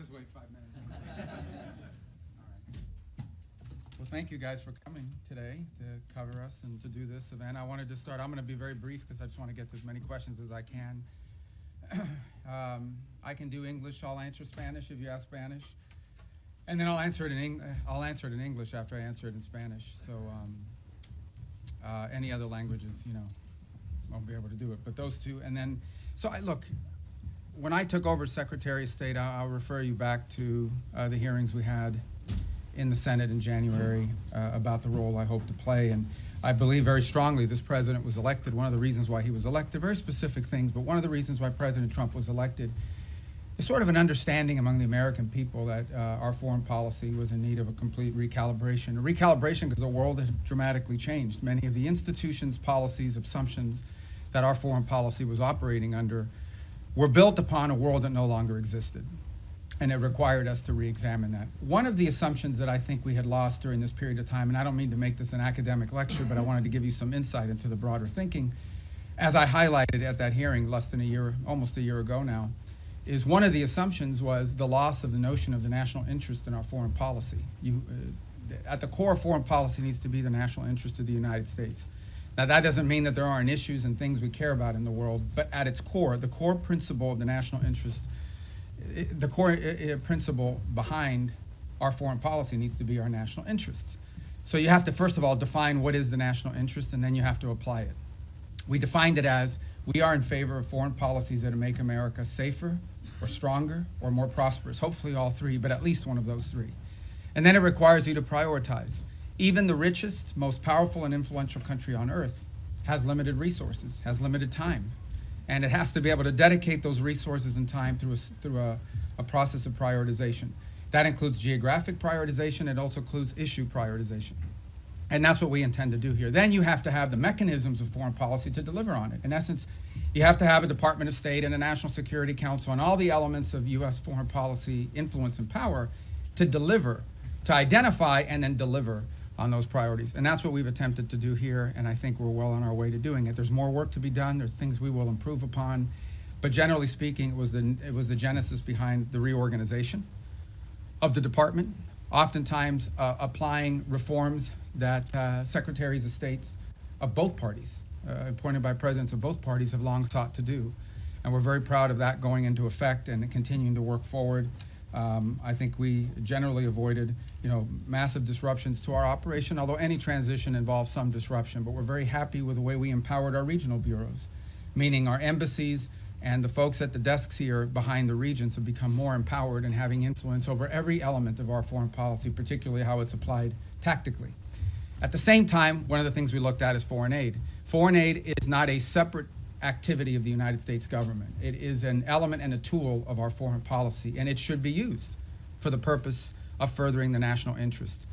just wait 5 minutes. All right. Well, thank you guys for coming today to cover us and to do this event. I wanted to start. I'm going to be very brief because I just want to get to as many questions as I can. I can do English. I'll answer Spanish if you ask Spanish, and then I'll answer it in English after I answer it in Spanish. So any other languages, you know, won't be able to do it. But those two, and then look. When I took over Secretary of State, I'll refer you back to the hearings we had in the Senate in January about the role I hope to play. And I believe very strongly this president was elected. One of the reasons why he was elected, very specific things, but one of the reasons why President Trump was elected is sort of an understanding among the American people that our foreign policy was in need of a complete recalibration. A recalibration because the world had dramatically changed. Many of the institutions, policies, assumptions that our foreign policy was operating under were built upon a world that no longer existed, and it required us to re-examine that. One of the assumptions that I think we had lost during this period of time, and I don't mean to make this an academic lecture, but I wanted to give you some insight into the broader thinking, as I highlighted at that hearing less than a year, almost a year ago now, is one of the assumptions was the loss of the notion of the national interest in our foreign policy. At the core of foreign policy needs to be the national interest of the United States. Now, that doesn't mean that there aren't issues and things we care about in the world, but at its core, the core principle of the national interest, the core principle behind our foreign policy needs to be our national interests. So you have to, first of all, define what is the national interest, and then you have to apply it. We defined it as we are in favor of foreign policies that make America safer or stronger or more prosperous, hopefully all three, but at least one of those three. And then it requires you to prioritize. Even the richest, most powerful and influential country on earth has limited resources, has limited time. And it has to be able to dedicate those resources and time through a process of prioritization. That includes geographic prioritization. It also includes issue prioritization. And that's what we intend to do here. Then you have to have the mechanisms of foreign policy to deliver on it. In essence, you have to have a Department of State and a National Security Council and all the elements of U.S. foreign policy influence and power to deliver, to identify and then deliver on those priorities. And that's what we've attempted to do here, and I think we're well on our way to doing it. There's more work to be done. There's things we will improve upon. But generally speaking, it was the genesis behind the reorganization of the department, oftentimes applying reforms that secretaries of states of both parties, appointed by presidents of both parties, have long sought to do. And we're very proud of that going into effect and continuing to work forward. I think we generally avoided, massive disruptions to our operation, although any transition involves some disruption. But we're very happy with the way we empowered our regional bureaus, meaning our embassies and the folks at the desks here behind the regions have become more empowered and having influence over every element of our foreign policy, particularly how it's applied tactically. At the same time, one of the things we looked at is foreign aid. Foreign aid is not a separate activity of the United States government. It is an element and a tool of our foreign policy, and it should be used for the purpose of furthering the national interest.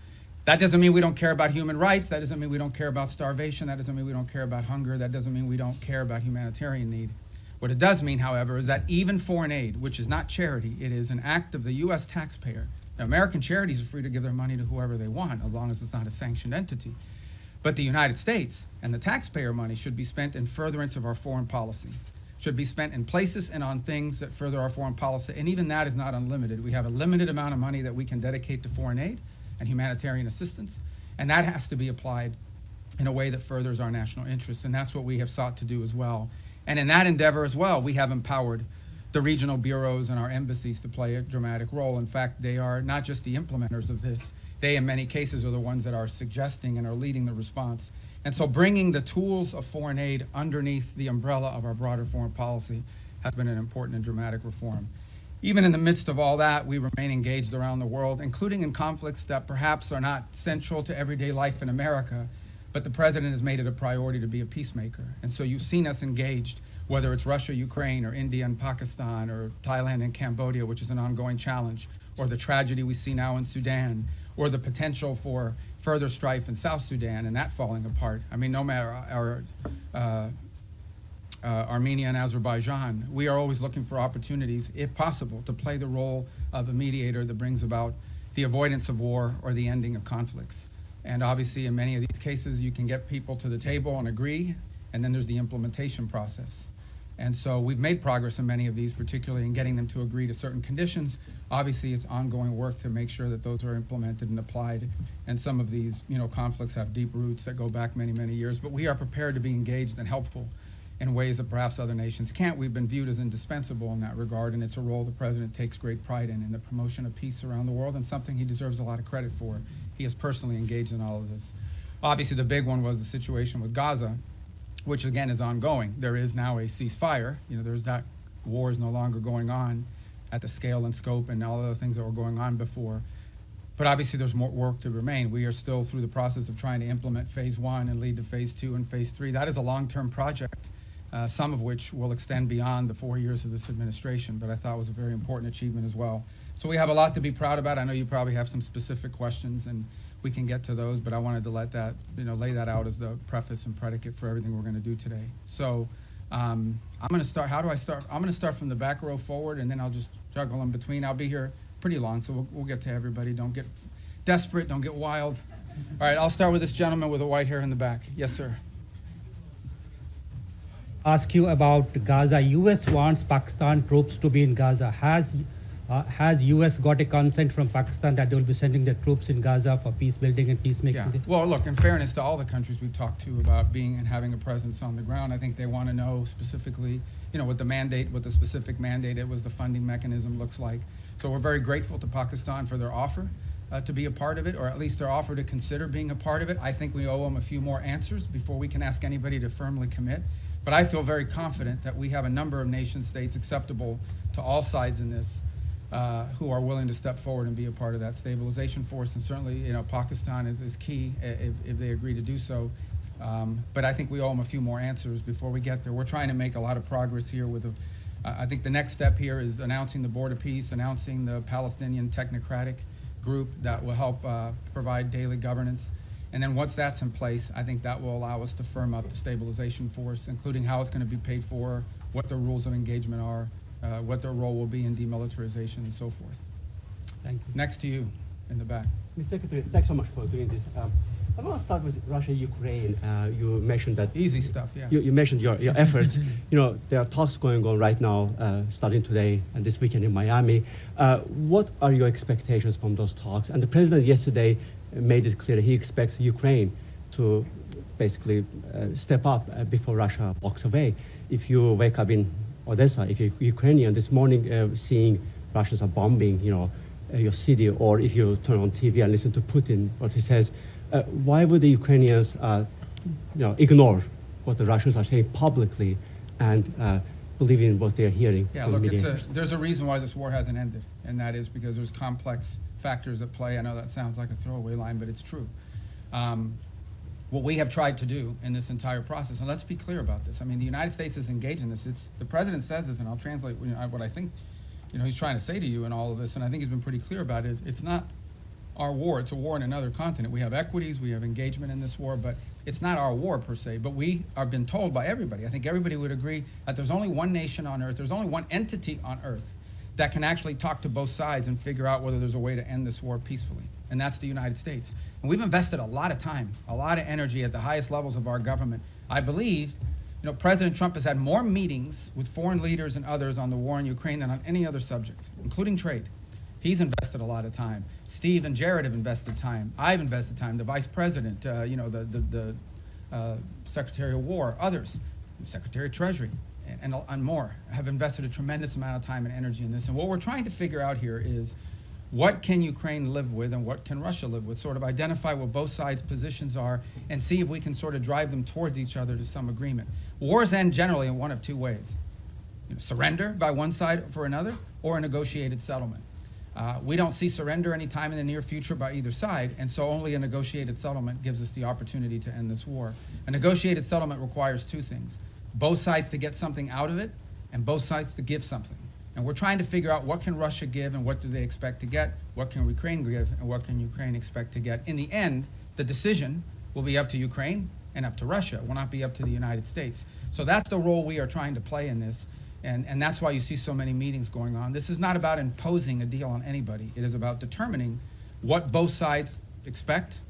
That doesn't mean we don't care about human rights. That doesn't mean we don't care about starvation. That doesn't mean we don't care about hunger. That doesn't mean we don't care about humanitarian need. What it does mean, however, is that even foreign aid, which is not charity, it is an act of the U.S. taxpayer. Now, American charities are free to give their money to whoever they want, as long as it's not a sanctioned entity. But the United States and the taxpayer money should be spent in furtherance of our foreign policy, should be spent in places and on things that further our foreign policy, and even that is not unlimited. We have a limited amount of money that we can dedicate to foreign aid and humanitarian assistance, and that has to be applied in a way that furthers our national interests, and that's what we have sought to do as well. And in that endeavor as well, we have empowered the regional bureaus and our embassies to play a dramatic role. In fact, they are not just the implementers of this. They, in many cases, are the ones that are suggesting and are leading the response. And so bringing the tools of foreign aid underneath the umbrella of our broader foreign policy has been an important and dramatic reform. Even in the midst of all that, we remain engaged around the world, including in conflicts that perhaps are not central to everyday life in America, but the president has made it a priority to be a peacemaker. And so you've seen us engaged, whether it's Russia, Ukraine, or India and Pakistan, or Thailand and Cambodia, which is an ongoing challenge, or the tragedy we see now in Sudan, or the potential for further strife in South Sudan and that falling apart. I mean, no matter Armenia and Azerbaijan, we are always looking for opportunities, if possible, to play the role of a mediator that brings about the avoidance of war or the ending of conflicts. And obviously, in many of these cases, you can get people to the table and agree, and then there's the implementation process. And so we've made progress in many of these, particularly in getting them to agree to certain conditions. Obviously, it's ongoing work to make sure that those are implemented and applied. And some of these, conflicts have deep roots that go back many, many years. But we are prepared to be engaged and helpful in ways that perhaps other nations can't. We've been viewed as indispensable in that regard, and it's a role the president takes great pride in the promotion of peace around the world, and something he deserves a lot of credit for. He is personally engaged in all of this. Obviously, the big one was the situation with Gaza, which again is ongoing. There is now a ceasefire. There's that war is no longer going on at the scale and scope and all the things that were going on before. But obviously there's more work to remain. We are still through the process of trying to implement phase 1 and lead to phase 2 and phase 3. That is a long-term project, some of which will extend beyond the 4 years of this administration, but I thought was a very important achievement as well. So we have a lot to be proud about. I know you probably have some specific questions, and we can get to those, but I wanted to let that, lay that out as the preface and predicate for everything we're going to do today. So I'm going to start. How do I start? I'm going to start from the back row forward, and then I'll just juggle in between. I'll be here pretty long, so we'll get to everybody. Don't get desperate. Don't get wild. All right, I'll start with this gentleman with the white hair in the back. Yes, sir. Ask you about Gaza. U.S. wants Pakistan troops to be in Gaza. Has U.S. got a consent from Pakistan that they will be sending their troops in Gaza for peace building and peacemaking? Yeah. Well, look, in fairness to all the countries we've talked to about being and having a presence on the ground, I think they want to know specifically, what the mandate, what the specific mandate, what the funding mechanism looks like. So we're very grateful to Pakistan for their offer to be a part of it, or at least their offer to consider being a part of it. I think we owe them a few more answers before we can ask anybody to firmly commit. But I feel very confident that we have a number of nation states acceptable to all sides in this who are willing to step forward and be a part of that stabilization force. And certainly, Pakistan is key if they agree to do so. But I think we owe them a few more answers before we get there. We're trying to make a lot of progress here with I think the next step here is announcing the Board of Peace, announcing the Palestinian Technocratic Group that will help provide daily governance. And then once that's in place, I think that will allow us to firm up the stabilization force, including how it's going to be paid for, what the rules of engagement are, what their role will be in demilitarization and so forth. Thank you. Next to you in the back. Mr. Secretary, thanks so much for doing this. I want to start with Russia-Ukraine. You mentioned that... Easy stuff, yeah. You mentioned your efforts. There are talks going on right now, starting today and this weekend in Miami. What are your expectations from those talks? And the president yesterday made it clear that he expects Ukraine to basically step up before Russia walks away. If you wake up in Odessa, if you're Ukrainian this morning, seeing Russians are bombing, your city, or if you turn on TV and listen to Putin, what he says, why would the Ukrainians, ignore what the Russians are saying publicly and believe in what they're hearing? Yeah, look, there's a reason why this war hasn't ended, and that is because there's complex factors at play. I know that sounds like a throwaway line, but it's true. What we have tried to do in this entire process, and let's be clear about this. I mean, the United States is engaged in this. The president says this, and I'll translate what I think he's trying to say to you in all of this, and I think he's been pretty clear about it, is it's not our war. It's a war in another continent. We have equities, we have engagement in this war, but it's not our war per se. But we have been told by everybody, I think everybody would agree, that there's only one nation on earth, there's only one entity on earth that can actually talk to both sides and figure out whether there's a way to end this war peacefully, and that's the United States. And we've invested a lot of time, a lot of energy at the highest levels of our government. I believe, President Trump has had more meetings with foreign leaders and others on the war in Ukraine than on any other subject, including trade. He's invested a lot of time. Steve and Jared have invested time. I've invested time. The Vice President, the Secretary of War, others, Secretary of Treasury, and more have invested a tremendous amount of time and energy in this. And what we're trying to figure out here is, what can Ukraine live with and what can Russia live with? Sort of identify what both sides' positions are and see if we can sort of drive them towards each other to some agreement. Wars end generally in one of two ways. Surrender by one side for another, or a negotiated settlement. We don't see surrender anytime in the near future by either side, and so only a negotiated settlement gives us the opportunity to end this war. A negotiated settlement requires two things: both sides to get something out of it, and both sides to give something. And we're trying to figure out, what can Russia give and what do they expect to get? What can Ukraine give and what can Ukraine expect to get? In the end, the decision will be up to Ukraine and up to Russia. It will not be up to the United States. So that's the role we are trying to play in this. And that's why you see so many meetings going on. This is not about imposing a deal on anybody. It is about determining what both sides expect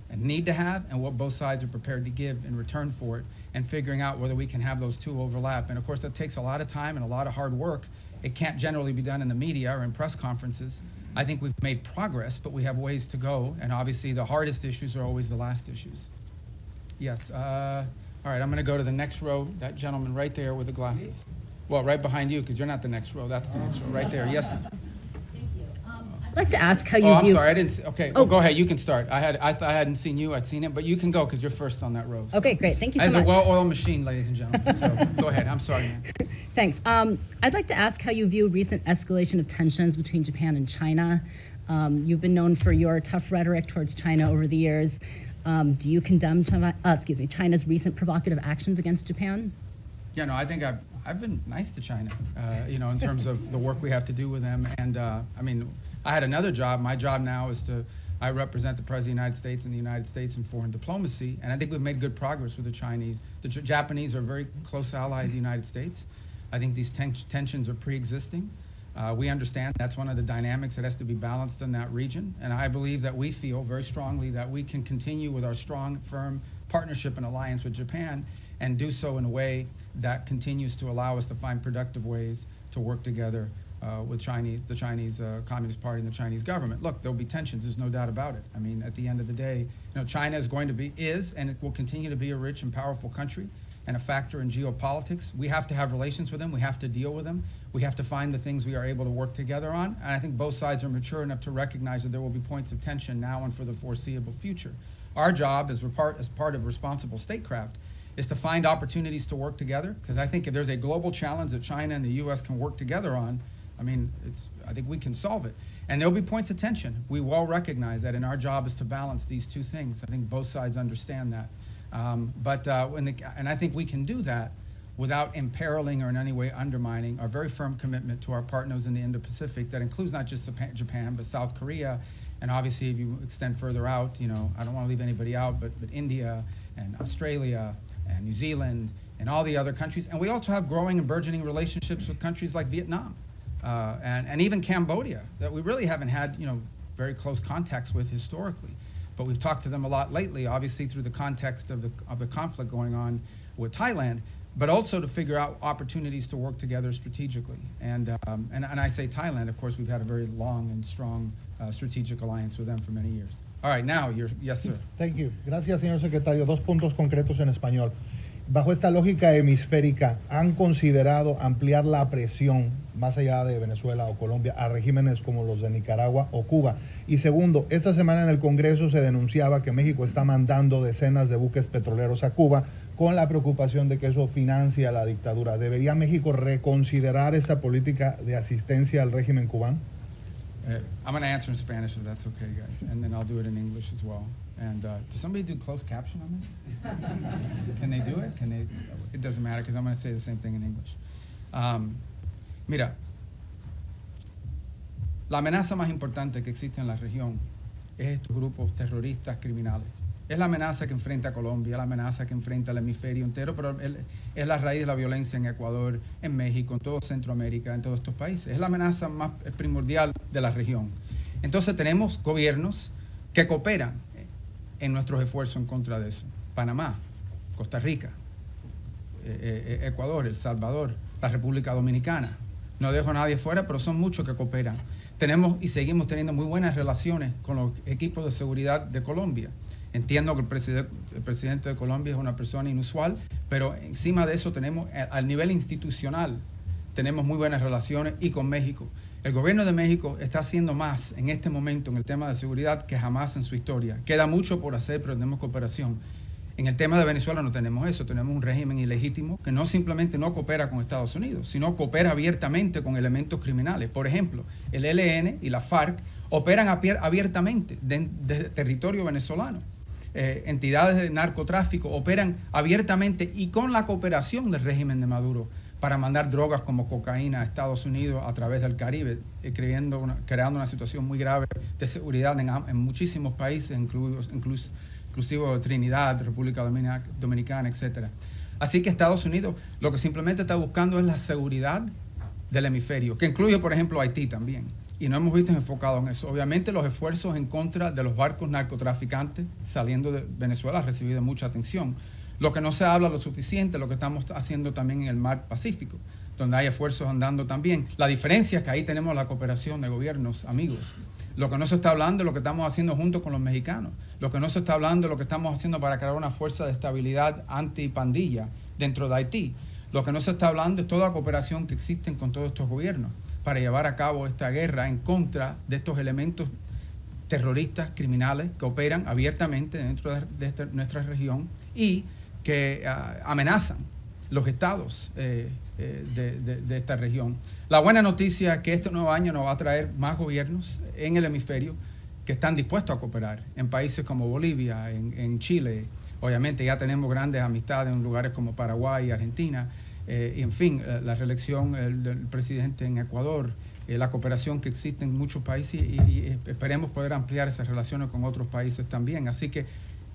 and need to have and what both sides are prepared to give in return for it. and figuring out whether we can have those two overlap. And of course, that takes a lot of time and a lot of hard work. It can't generally be done in the media or in press conferences. I think we've made progress, but we have ways to go. And obviously, the hardest issues are always the last issues. Yes. All right, I'm going to go to the next row. That gentleman right there with the glasses. Well, right behind you, because you're not the next row. That's the next row, right there. Yes. Thank you. I'd like to ask how you Oh, I'm view. sorry. I didn't see. Okay. Oh. Well, go ahead. You can start. I hadn't seen you. I'd seen it, but you can go because you're first on that row. So. Okay, great. Thank you so As much. a well-oiled machine, ladies and gentlemen. So go ahead. I'm sorry, man. Thanks. I'd like to ask how you view recent escalation of tensions between Japan and China. You've been known for your tough rhetoric towards China over the years. Do you condemn China's recent provocative actions against Japan? Yeah, no, I think I've been nice to China, in terms of the work we have to do with them. And I mean, I had another job. My job now is I represent the President of the United States and the United States in foreign diplomacy. And I think we've made good progress with the Chinese. The Japanese are a very close ally of the United States. I think these tensions are pre-existing. We understand that's one of the dynamics that has to be balanced in that region. And I believe that we feel very strongly that we can continue with our strong, firm partnership and alliance with Japan and do so in a way that continues to allow us to find productive ways to work together with the Chinese Communist Party and the Chinese government. Look, there'll be tensions, there's no doubt about it. I mean, at the end of the day, China is and it will continue to be a rich and powerful country and a factor in geopolitics. We have to have relations with them. We have to deal with them. We have to find the things we are able to work together on. And I think both sides are mature enough to recognize that there will be points of tension now and for the foreseeable future. Our job as part of responsible statecraft is to find opportunities to work together, because I think if there's a global challenge that China and the U.S. can work together on, I think we can solve it. And there'll be points of tension. We well recognize that, and our job is to balance these two things. I think both sides understand that. And I think we can do that without imperiling or in any way undermining our very firm commitment to our partners in the Indo-Pacific. That includes not just Japan, but South Korea, and obviously if you extend further out, I don't want to leave anybody out, but India and Australia and New Zealand and all the other countries. And we also have growing and burgeoning relationships with countries like Vietnam and even Cambodia that we really haven't had very close contacts with historically. But we've talked to them a lot lately, obviously through the context of the conflict going on with Thailand, but also to figure out opportunities to work together strategically. And I say Thailand, of course, we've had a very long and strong strategic alliance with them for many years. All right, now, yes, sir. Thank you. Gracias, señor secretario. Dos puntos concretos en español. Bajo esta lógica hemisférica, ¿han considerado ampliar la presión más allá de Venezuela o Colombia a regímenes como los de Nicaragua o Cuba? Y segundo, esta semana en el Congreso se denunciaba que México está mandando decenas de buques petroleros a Cuba con la preocupación de que eso financia la dictadura. ¿Debería México reconsiderar esta política de asistencia al régimen cubano? I'm going to answer in Spanish if that's okay, guys, and then I'll do it in English as well. And does somebody do closed caption on this? Can they do it? It doesn't matter because I'm going to say the same thing in English. Mira, la amenaza más importante que existe en la región es estos grupos terroristas criminales. Es la amenaza que enfrenta a Colombia, es la amenaza que enfrenta al hemisferio entero, pero es la raíz de la violencia en Ecuador, en México, en todo Centroamérica, en todos estos países. Es la amenaza más primordial de la región. Entonces tenemos gobiernos que cooperan en nuestros esfuerzos en contra de eso. Panamá, Costa Rica, Ecuador, El Salvador, la República Dominicana. No dejo a nadie fuera, pero son muchos que cooperan. Tenemos y seguimos teniendo muy buenas relaciones con los equipos de seguridad de Colombia. Entiendo que el presidente de Colombia es una persona inusual, pero encima de eso tenemos, al nivel institucional, tenemos muy buenas relaciones y con México. El gobierno de México está haciendo más en este momento en el tema de seguridad que jamás en su historia. Queda mucho por hacer, pero tenemos cooperación. En el tema de Venezuela no tenemos eso, tenemos un régimen ilegítimo que no simplemente no coopera con Estados Unidos, sino coopera abiertamente con elementos criminales. Por ejemplo, el ELN y la FARC operan abiertamente desde territorio venezolano. Entidades de narcotráfico operan abiertamente y con la cooperación del régimen de Maduro para mandar drogas como cocaína a Estados Unidos a través del Caribe, creando una situación muy grave de seguridad en muchísimos países, inclusive Trinidad, República Dominicana, etc. Así que Estados Unidos lo que simplemente está buscando es la seguridad del hemisferio, que incluye, por ejemplo, Haití también. Y no hemos visto enfocado en eso. Obviamente los esfuerzos en contra de los barcos narcotraficantes saliendo de Venezuela han recibido mucha atención. Lo que no se habla lo suficiente, lo que estamos haciendo también en el mar Pacífico, donde hay esfuerzos andando también. La diferencia es que ahí tenemos la cooperación de gobiernos amigos. Lo que no se está hablando es lo que estamos haciendo junto con los mexicanos. Lo que no se está hablando es lo que estamos haciendo para crear una fuerza de estabilidad anti-pandilla dentro de Haití. Lo que no se está hablando es toda la cooperación que existen con todos estos gobiernos para llevar a cabo esta guerra en contra de estos elementos terroristas, criminales, que operan abiertamente dentro de nuestra región y que amenazan los estados de esta región. La buena noticia es que este nuevo año nos va a traer más gobiernos en el hemisferio que están dispuestos a cooperar en países como Bolivia, en Chile. Obviamente ya tenemos grandes amistades en lugares como Paraguay y Argentina. Y en fin, la reelección del presidente en Ecuador, la cooperación que existe en muchos países y esperemos poder ampliar esas relaciones con otros países también. Así que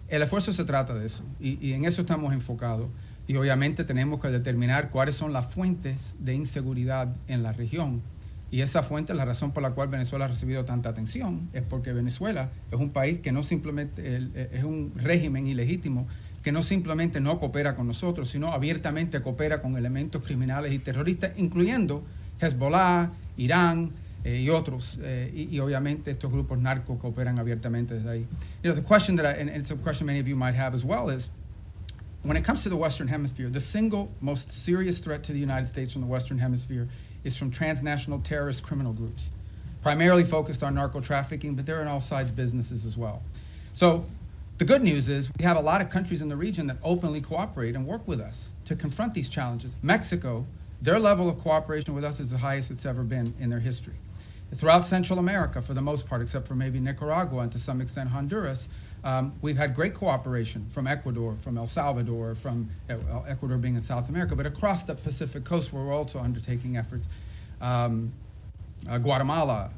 el esfuerzo se trata de eso y en eso estamos enfocados. Y obviamente tenemos que determinar cuáles son las fuentes de inseguridad en la región. Y esa fuente, la razón por la cual Venezuela ha recibido tanta atención, es porque Venezuela es un país que no simplemente, es un régimen ilegítimo, que no simplemente no coopera con nosotros, sino abiertamente coopera con elementos criminales y terroristas, incluyendo Hezbollah, Irán y otros. Y obviamente estos grupos narcos cooperan abiertamente desde ahí. You know, the question that and it's a question many of you might have as well, is when it comes to the Western Hemisphere, the single most serious threat to the United States from the Western Hemisphere is from transnational terrorist criminal groups, primarily focused on narco trafficking, but they're in all sides businesses as well. So the good news is we have a lot of countries in the region that openly cooperate and work with us to confront these challenges. Mexico, their level of cooperation with us is the highest it's ever been in their history. Throughout Central America, for the most part, except for maybe Nicaragua and to some extent Honduras, we've had great cooperation from Ecuador, from El Salvador, from Ecuador being in South America, but across the Pacific coast where we're also undertaking efforts. Guatemala,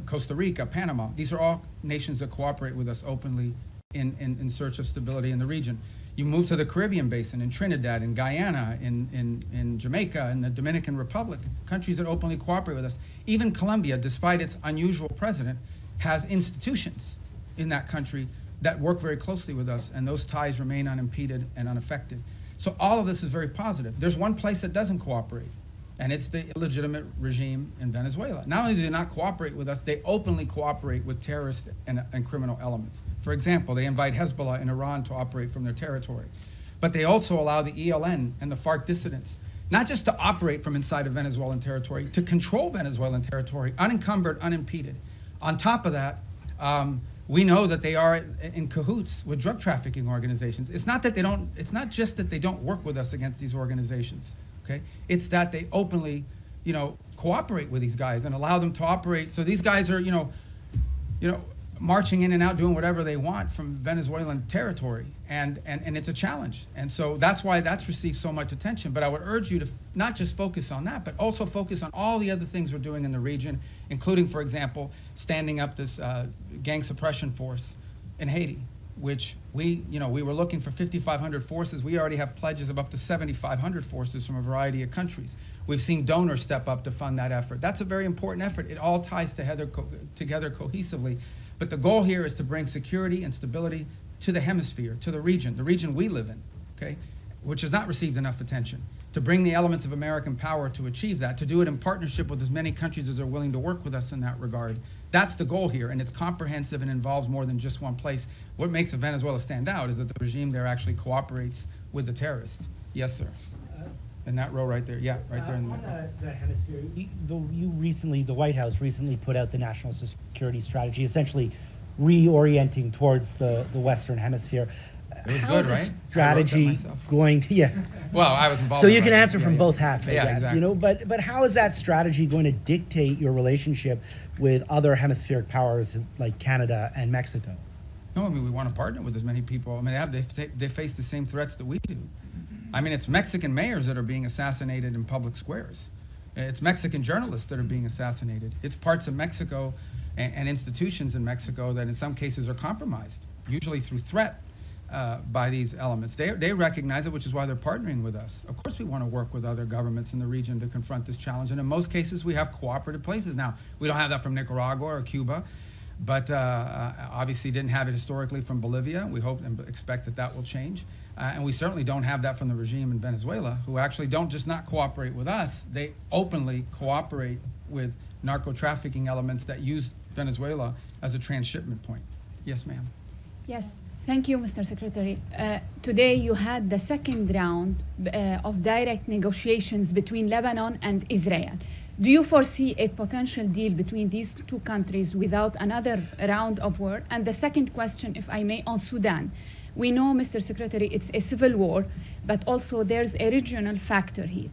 Costa Rica, Panama, these are all nations that cooperate with us openly in search of stability in the region. You move to the Caribbean basin, in Trinidad, in Guyana, in Jamaica, in the Dominican Republic, countries that openly cooperate with us. Even Colombia, despite its unusual president, has institutions in that country that work very closely with us, and those ties remain unimpeded and unaffected. So all of this is very positive. There's one place that doesn't cooperate, and it's the illegitimate regime in Venezuela. Not only do they not cooperate with us, they openly cooperate with terrorist and criminal elements. For example, they invite Hezbollah in Iran to operate from their territory. But they also allow the ELN and the FARC dissidents not just to operate from inside of Venezuelan territory, to control Venezuelan territory, unencumbered, unimpeded. On top of that, we know that they are in cahoots with drug trafficking organizations. It's not just that they don't work with us against these organizations. Okay? It's that they openly, cooperate with these guys and allow them to operate. So these guys are, marching in and out, doing whatever they want from Venezuelan territory, and it's a challenge. And so that's why that's received so much attention. But I would urge you to not just focus on that, but also focus on all the other things we're doing in the region, including, for example, standing up this gang suppression force in Haiti, which we were looking for 5,500 forces. We already have pledges of up to 7,500 forces from a variety of countries. We've seen donors step up to fund that effort. That's a very important effort. It all ties together cohesively. But the goal here is to bring security and stability to the hemisphere, to the region we live in, okay, which has not received enough attention. To bring the elements of American power to achieve that, to do it in partnership with as many countries as are willing to work with us in that regard. That's the goal here, and it's comprehensive and involves more than just one place. What makes Venezuela stand out is that the regime there actually cooperates with the terrorists. Yes, sir. In that row right there. Yeah, right there in the middle. The hemisphere, the White House recently put out the national security strategy, essentially reorienting towards the Western Hemisphere. It was How good, is this right? strategy going to, Well, I was involved So in you it, can right? answer from Yeah. both hats, I Yeah, guess, exactly. but how is that strategy going to dictate your relationship with other hemispheric powers like Canada and Mexico? No, I mean, we want to partner with as many people. I mean, they face the same threats that we do. I mean, it's Mexican mayors that are being assassinated in public squares. It's Mexican journalists that are being assassinated. It's parts of Mexico and institutions in Mexico that in some cases are compromised, usually through threat by these elements. They recognize it, which is why they're partnering with us. Of course we want to work with other governments in the region to confront this challenge, and in most cases we have cooperative places. Now, we don't have that from Nicaragua or Cuba, but obviously didn't have it historically from Bolivia. We hope and expect that will change. And we certainly don't have that from the regime in Venezuela, who actually don't just not cooperate with us, they openly cooperate with narco-trafficking elements that use Venezuela as a transshipment point. Yes, ma'am. Yes, thank you, Mr. Secretary. Today you had the second round of direct negotiations between Lebanon and Israel. Do you foresee a potential deal between these two countries without another round of war? And the second question, if I may, on Sudan. We know, Mr. Secretary, it's a civil war, but also there's a regional factor here.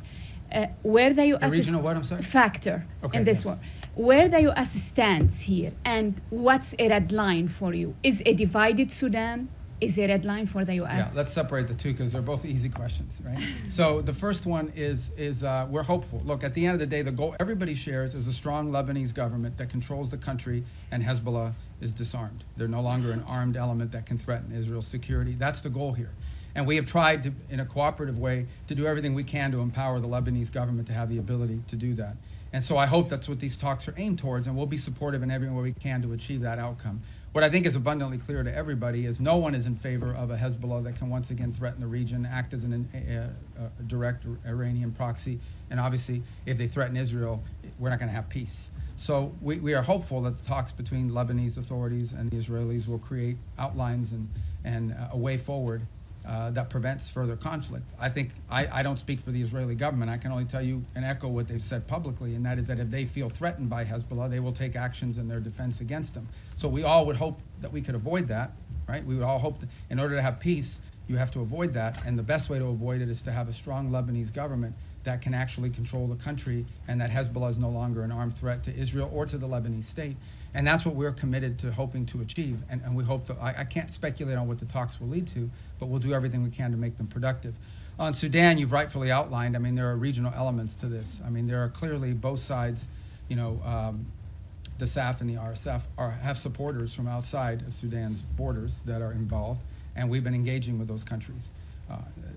Where the U.S. A regional what, I'm sorry? Factor Okay, in this yes. war. Where the U.S. stands here, and what's a red line for you? Is a divided Sudan is a red line for the U.S.? Yeah, let's separate the two because they're both easy questions, right? So the first one is we're hopeful. Look, at the end of the day, the goal everybody shares is a strong Lebanese government that controls the country, and Hezbollah is disarmed. They're no longer an armed element that can threaten Israel's security. That's the goal here. And we have tried to, in a cooperative way, to do everything we can to empower the Lebanese government to have the ability to do that. And so I hope that's what these talks are aimed towards, and we'll be supportive in every way we can to achieve that outcome. What I think is abundantly clear to everybody is no one is in favor of a Hezbollah that can once again threaten the region, act as a direct Iranian proxy, and obviously if they threaten Israel, we're not going to have peace. So we are hopeful that the talks between Lebanese authorities and the Israelis will create outlines and a way forward that prevents further conflict. I think I don't speak for the Israeli government. I can only tell you and echo what they've said publicly, and that is that if they feel threatened by Hezbollah, they will take actions in their defense against them. So we all would hope that we could avoid that, right? We would all hope that in order to have peace, you have to avoid that, and the best way to avoid it is to have a strong Lebanese government that can actually control the country, and that Hezbollah is no longer an armed threat to Israel or to the Lebanese state. And that's what we're committed to hoping to achieve. And we hope that, I can't speculate on what the talks will lead to, but we'll do everything we can to make them productive. On Sudan, you've rightfully outlined, I mean, there are regional elements to this. I mean, there are clearly both sides, you know, the SAF and the RSF have supporters from outside of Sudan's borders that are involved, and we've been engaging with those countries.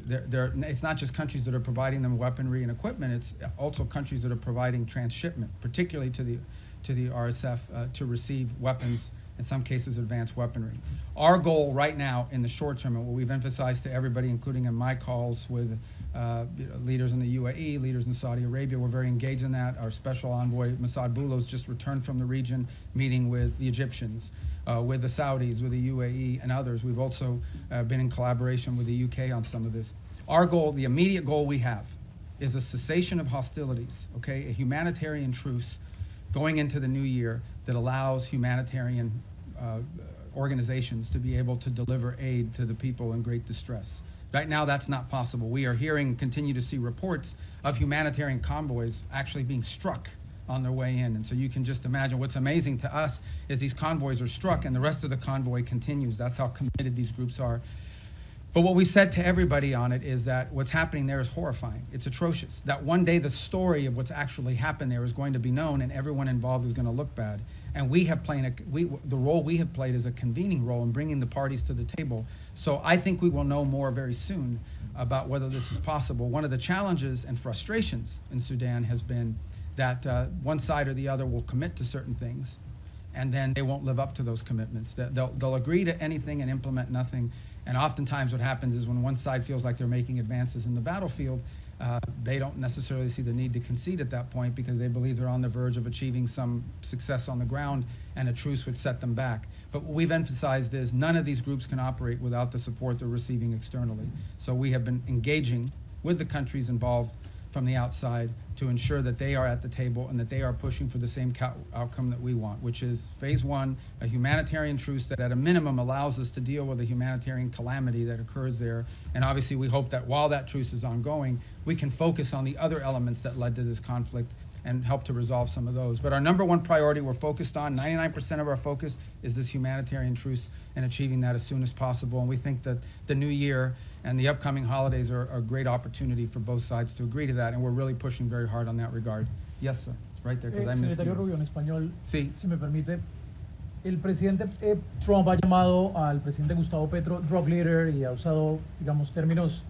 It's not just countries that are providing them weaponry and equipment, it's also countries that are providing transshipment, particularly to the RSF to receive weapons, in some cases advanced weaponry. Our goal right now in the short term, and what we've emphasized to everybody, including in my calls with leaders in the UAE, leaders in Saudi Arabia, we're very engaged in that. Our special envoy, Massad Boulos, just returned from the region, meeting with the Egyptians, with the Saudis, with the UAE, and others. We've also been in collaboration with the UK on some of this. Our goal, the immediate goal we have, is a cessation of hostilities, okay, a humanitarian truce going into the new year that allows humanitarian organizations to be able to deliver aid to the people in great distress. Right now, that's not possible. We are hearing, continue to see reports of humanitarian convoys actually being struck on their way in. And so you can just imagine what's amazing to us is these convoys are struck and the rest of the convoy continues. That's how committed these groups are. But what we said to everybody on it is that what's happening there is horrifying. It's atrocious. That one day the story of what's actually happened there is going to be known and everyone involved is going to look bad. And we have played the role we have played is a convening role in bringing the parties to the table. So I think we will know more very soon about whether this is possible. One of the challenges and frustrations in Sudan has been that one side or the other will commit to certain things and then they won't live up to those commitments. They'll agree to anything and implement nothing. And oftentimes what happens is when one side feels like they're making advances in the battlefield, they don't necessarily see the need to concede at that point because they believe they're on the verge of achieving some success on the ground and a truce would set them back. But what we've emphasized is none of these groups can operate without the support they're receiving externally. So we have been engaging with the countries involved from the outside to ensure that they are at the table and that they are pushing for the same outcome that we want, which is phase one, a humanitarian truce that at a minimum allows us to deal with a humanitarian calamity that occurs there. And obviously we hope that while that truce is ongoing, we can focus on the other elements that led to this conflict and help to resolve some of those. But our number one priority we're focused on, 99% of our focus is this humanitarian truce and achieving that as soon as possible. And we think that the new year and the upcoming holidays are a great opportunity for both sides to agree to that. And we're really pushing very hard on that regard. Yes, sir. Right there, because I missed Secretario you. Rubio, en español, Sí. si me permite. El presidente Trump ha llamado al presidente Gustavo Petro drug leader y ha usado, digamos, términos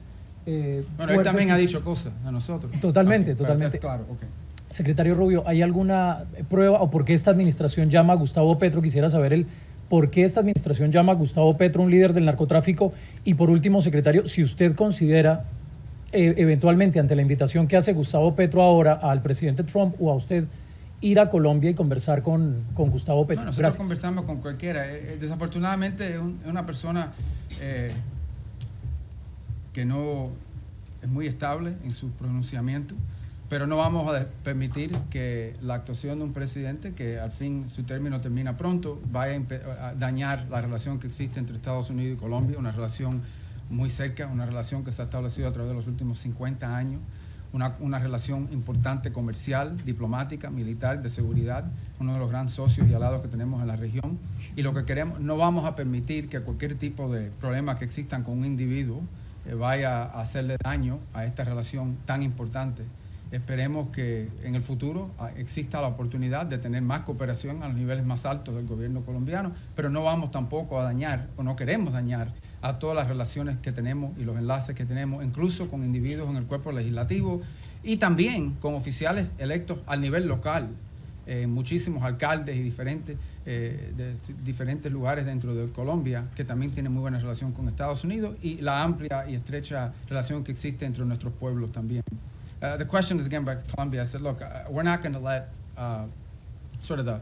Bueno, él también ha dicho cosas a nosotros. Totalmente, Okay, totalmente. Claro, ok. Secretario Rubio, ¿hay alguna prueba o por qué esta administración llama a Gustavo Petro? Quisiera saber el ¿por qué esta administración llama a Gustavo Petro un líder del narcotráfico? Y por último, secretario, si usted considera eventualmente ante la invitación que hace Gustavo Petro ahora al presidente Trump o a usted ir a Colombia y conversar con Gustavo Petro. No, nosotros Gracias. conversamos con cualquiera. Desafortunadamente es una persona que no es muy estable en su pronunciamiento, pero no vamos a permitir que la actuación de un presidente que al fin su término termina pronto vaya a dañar la relación que existe entre Estados Unidos y Colombia, una relación muy cerca, una relación que se ha establecido a través de los últimos 50 años, una relación importante comercial, diplomática, militar, de seguridad, uno de los grandes socios y aliados que tenemos en la región. Y lo que queremos, no vamos a permitir que cualquier tipo de problema que existan con un individuo vaya a hacerle daño a esta relación tan importante. Esperemos que en el futuro exista la oportunidad de tener más cooperación a los niveles más altos del gobierno colombiano, pero no vamos tampoco a dañar, o no queremos dañar, a todas las relaciones que tenemos y los enlaces que tenemos, incluso con individuos en el cuerpo legislativo y también con oficiales electos al nivel local, muchísimos alcaldes y de diferentes lugares dentro de Colombia que también tienen muy buena relación con Estados Unidos y la amplia y estrecha relación que existe entre nuestros pueblos también. The question is again about Colombia. I said, look, we're not going to let sort of the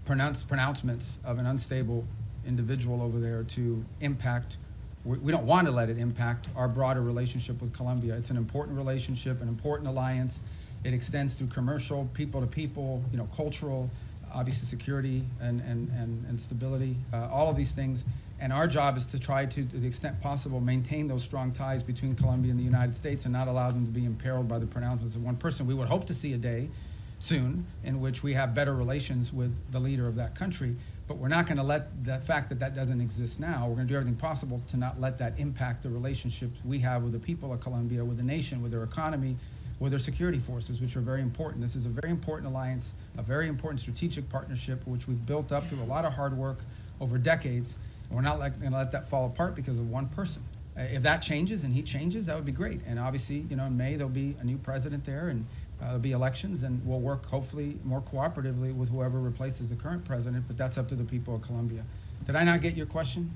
pronouncements of an unstable individual over there to impact, we don't want to let it impact our broader relationship with Colombia. It's an important relationship, an important alliance. It extends through commercial, people to people, you know, cultural, obviously security and stability, all of these things. And our job is to try to the extent possible, maintain those strong ties between Colombia and the United States and not allow them to be imperiled by the pronouncements of one person. We would hope to see a day soon in which we have better relations with the leader of that country. But we're not going to let the fact that that doesn't exist now, we're going to do everything possible to not let that impact the relationships we have with the people of Colombia, with the nation, with their economy, with their security forces, which are very important. This is a very important alliance, a very important strategic partnership, which we've built up through a lot of hard work over decades. And we're not going to let that fall apart because of one person. If that changes and he changes, that would be great. And obviously, you know, in May, there'll be a new president there and there'll be elections, and we'll work hopefully more cooperatively with whoever replaces the current president, but that's up to the people of Colombia. Did I not get your question?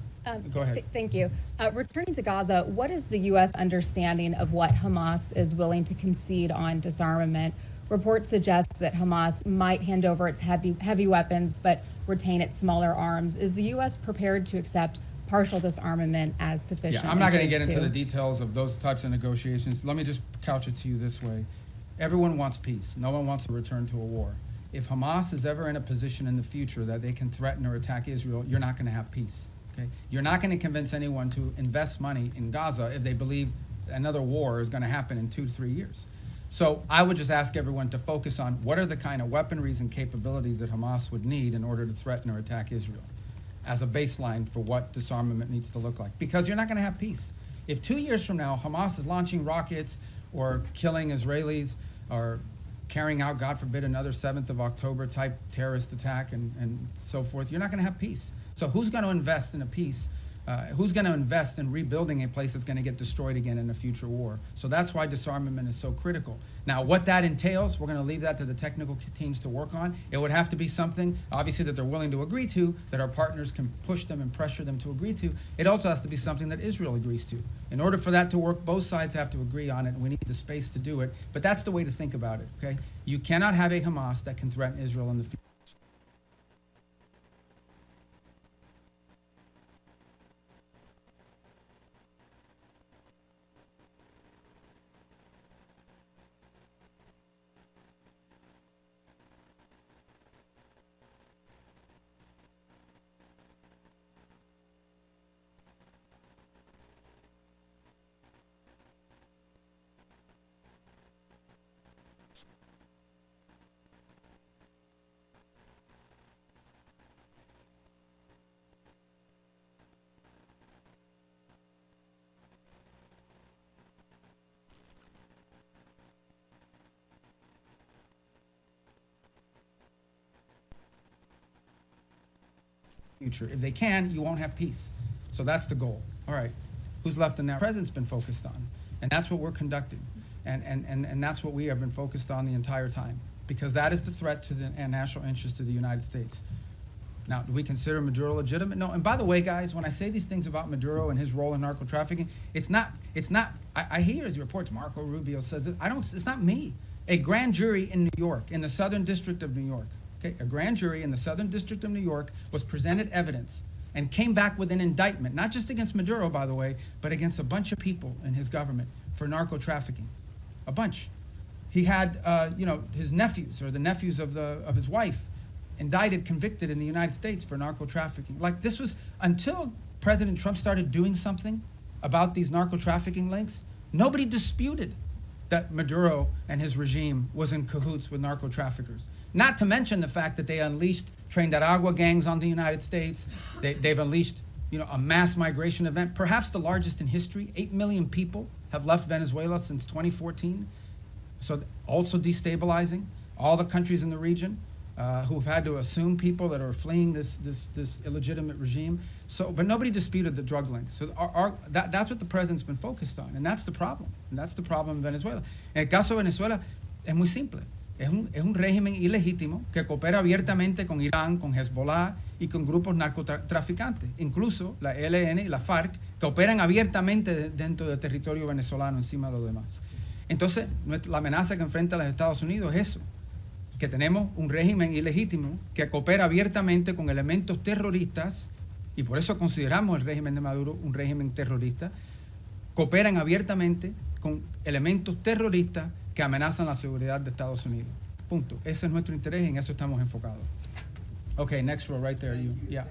Go ahead. Thank you. Returning to Gaza, what is the U.S. understanding of what Hamas is willing to concede on disarmament? Reports suggest that Hamas might hand over its heavy weapons but retain its smaller arms. Is the U.S. prepared to accept partial disarmament as sufficient? Yeah, I'm not going to get into the details of those types of negotiations. Let me just couch it to you this way. Everyone wants peace. No one wants to return to a war. If Hamas is ever in a position in the future that they can threaten or attack Israel, you're not going to have peace. Okay? You're not going to convince anyone to invest money in Gaza if they believe another war is going to happen in 2 to 3 years. So I would just ask everyone to focus on what are the kind of weaponries and capabilities that Hamas would need in order to threaten or attack Israel as a baseline for what disarmament needs to look like. Because you're not going to have peace. If 2 years from now Hamas is launching rockets or killing Israelis or carrying out, God forbid, another 7th of October type terrorist attack and so forth, you're not going to have peace. So who's going to invest in a peace? Who's going to invest in rebuilding a place that's going to get destroyed again in a future war? So that's why disarmament is so critical. Now, what that entails, we're going to leave that to the technical teams to work on. It would have to be something, obviously, that they're willing to agree to, that our partners can push them and pressure them to agree to. It also has to be something that Israel agrees to. In order for that to work, both sides have to agree on it, and we need the space to do it. But that's the way to think about it, okay? You cannot have a Hamas that can threaten Israel in the future. Future. If they can, you won't have peace. So that's the goal. All right. Who's left in that? The president's been focused on. And that's what we're conducting. And that's what we have been focused on the entire time. Because that is the threat to the national interest of the United States. Now, do we consider Maduro legitimate? No. And by the way, guys, when I say these things about Maduro and his role in narco trafficking, I hear his reports. Marco Rubio says it. It's not me. A grand jury in New York, in the Southern District of New York, okay, a grand jury in the Southern District of New York was presented evidence and came back with an indictment, not just against Maduro, by the way, but against a bunch of people in his government for narco trafficking. A bunch. He had, his nephews or the nephews of his wife indicted, convicted in the United States for narco trafficking. Like, this was, until President Trump started doing something about these narco trafficking links, nobody disputed that Maduro and his regime was in cahoots with narco traffickers. Not to mention the fact that they unleashed Trinidad gangs on the United States. They've unleashed, a mass migration event, perhaps the largest in history. 8 million people have left Venezuela since 2014. So also destabilizing all the countries in the region who've had to assume people that are fleeing this illegitimate regime. So, but nobody disputed the drug links. So that's what the president's been focused on, and that's the problem. And that's the problem in Venezuela. En el caso de Venezuela es muy simple. Es un régimen ilegítimo que coopera abiertamente con Irán, con Hezbollah y con grupos narcotraficantes. Incluso la ELN y la FARC que operan abiertamente dentro del territorio venezolano encima de los demás. Entonces, la amenaza que enfrenta los Estados Unidos es eso, que tenemos un régimen ilegítimo que coopera abiertamente con elementos terroristas, y por eso consideramos el régimen de Maduro un régimen terrorista. Cooperan abiertamente con elementos terroristas que amenazan la seguridad de Estados Unidos. Punto. Ese es nuestro interés y en eso estamos enfocados. Okay, next row right there. You. Yeah.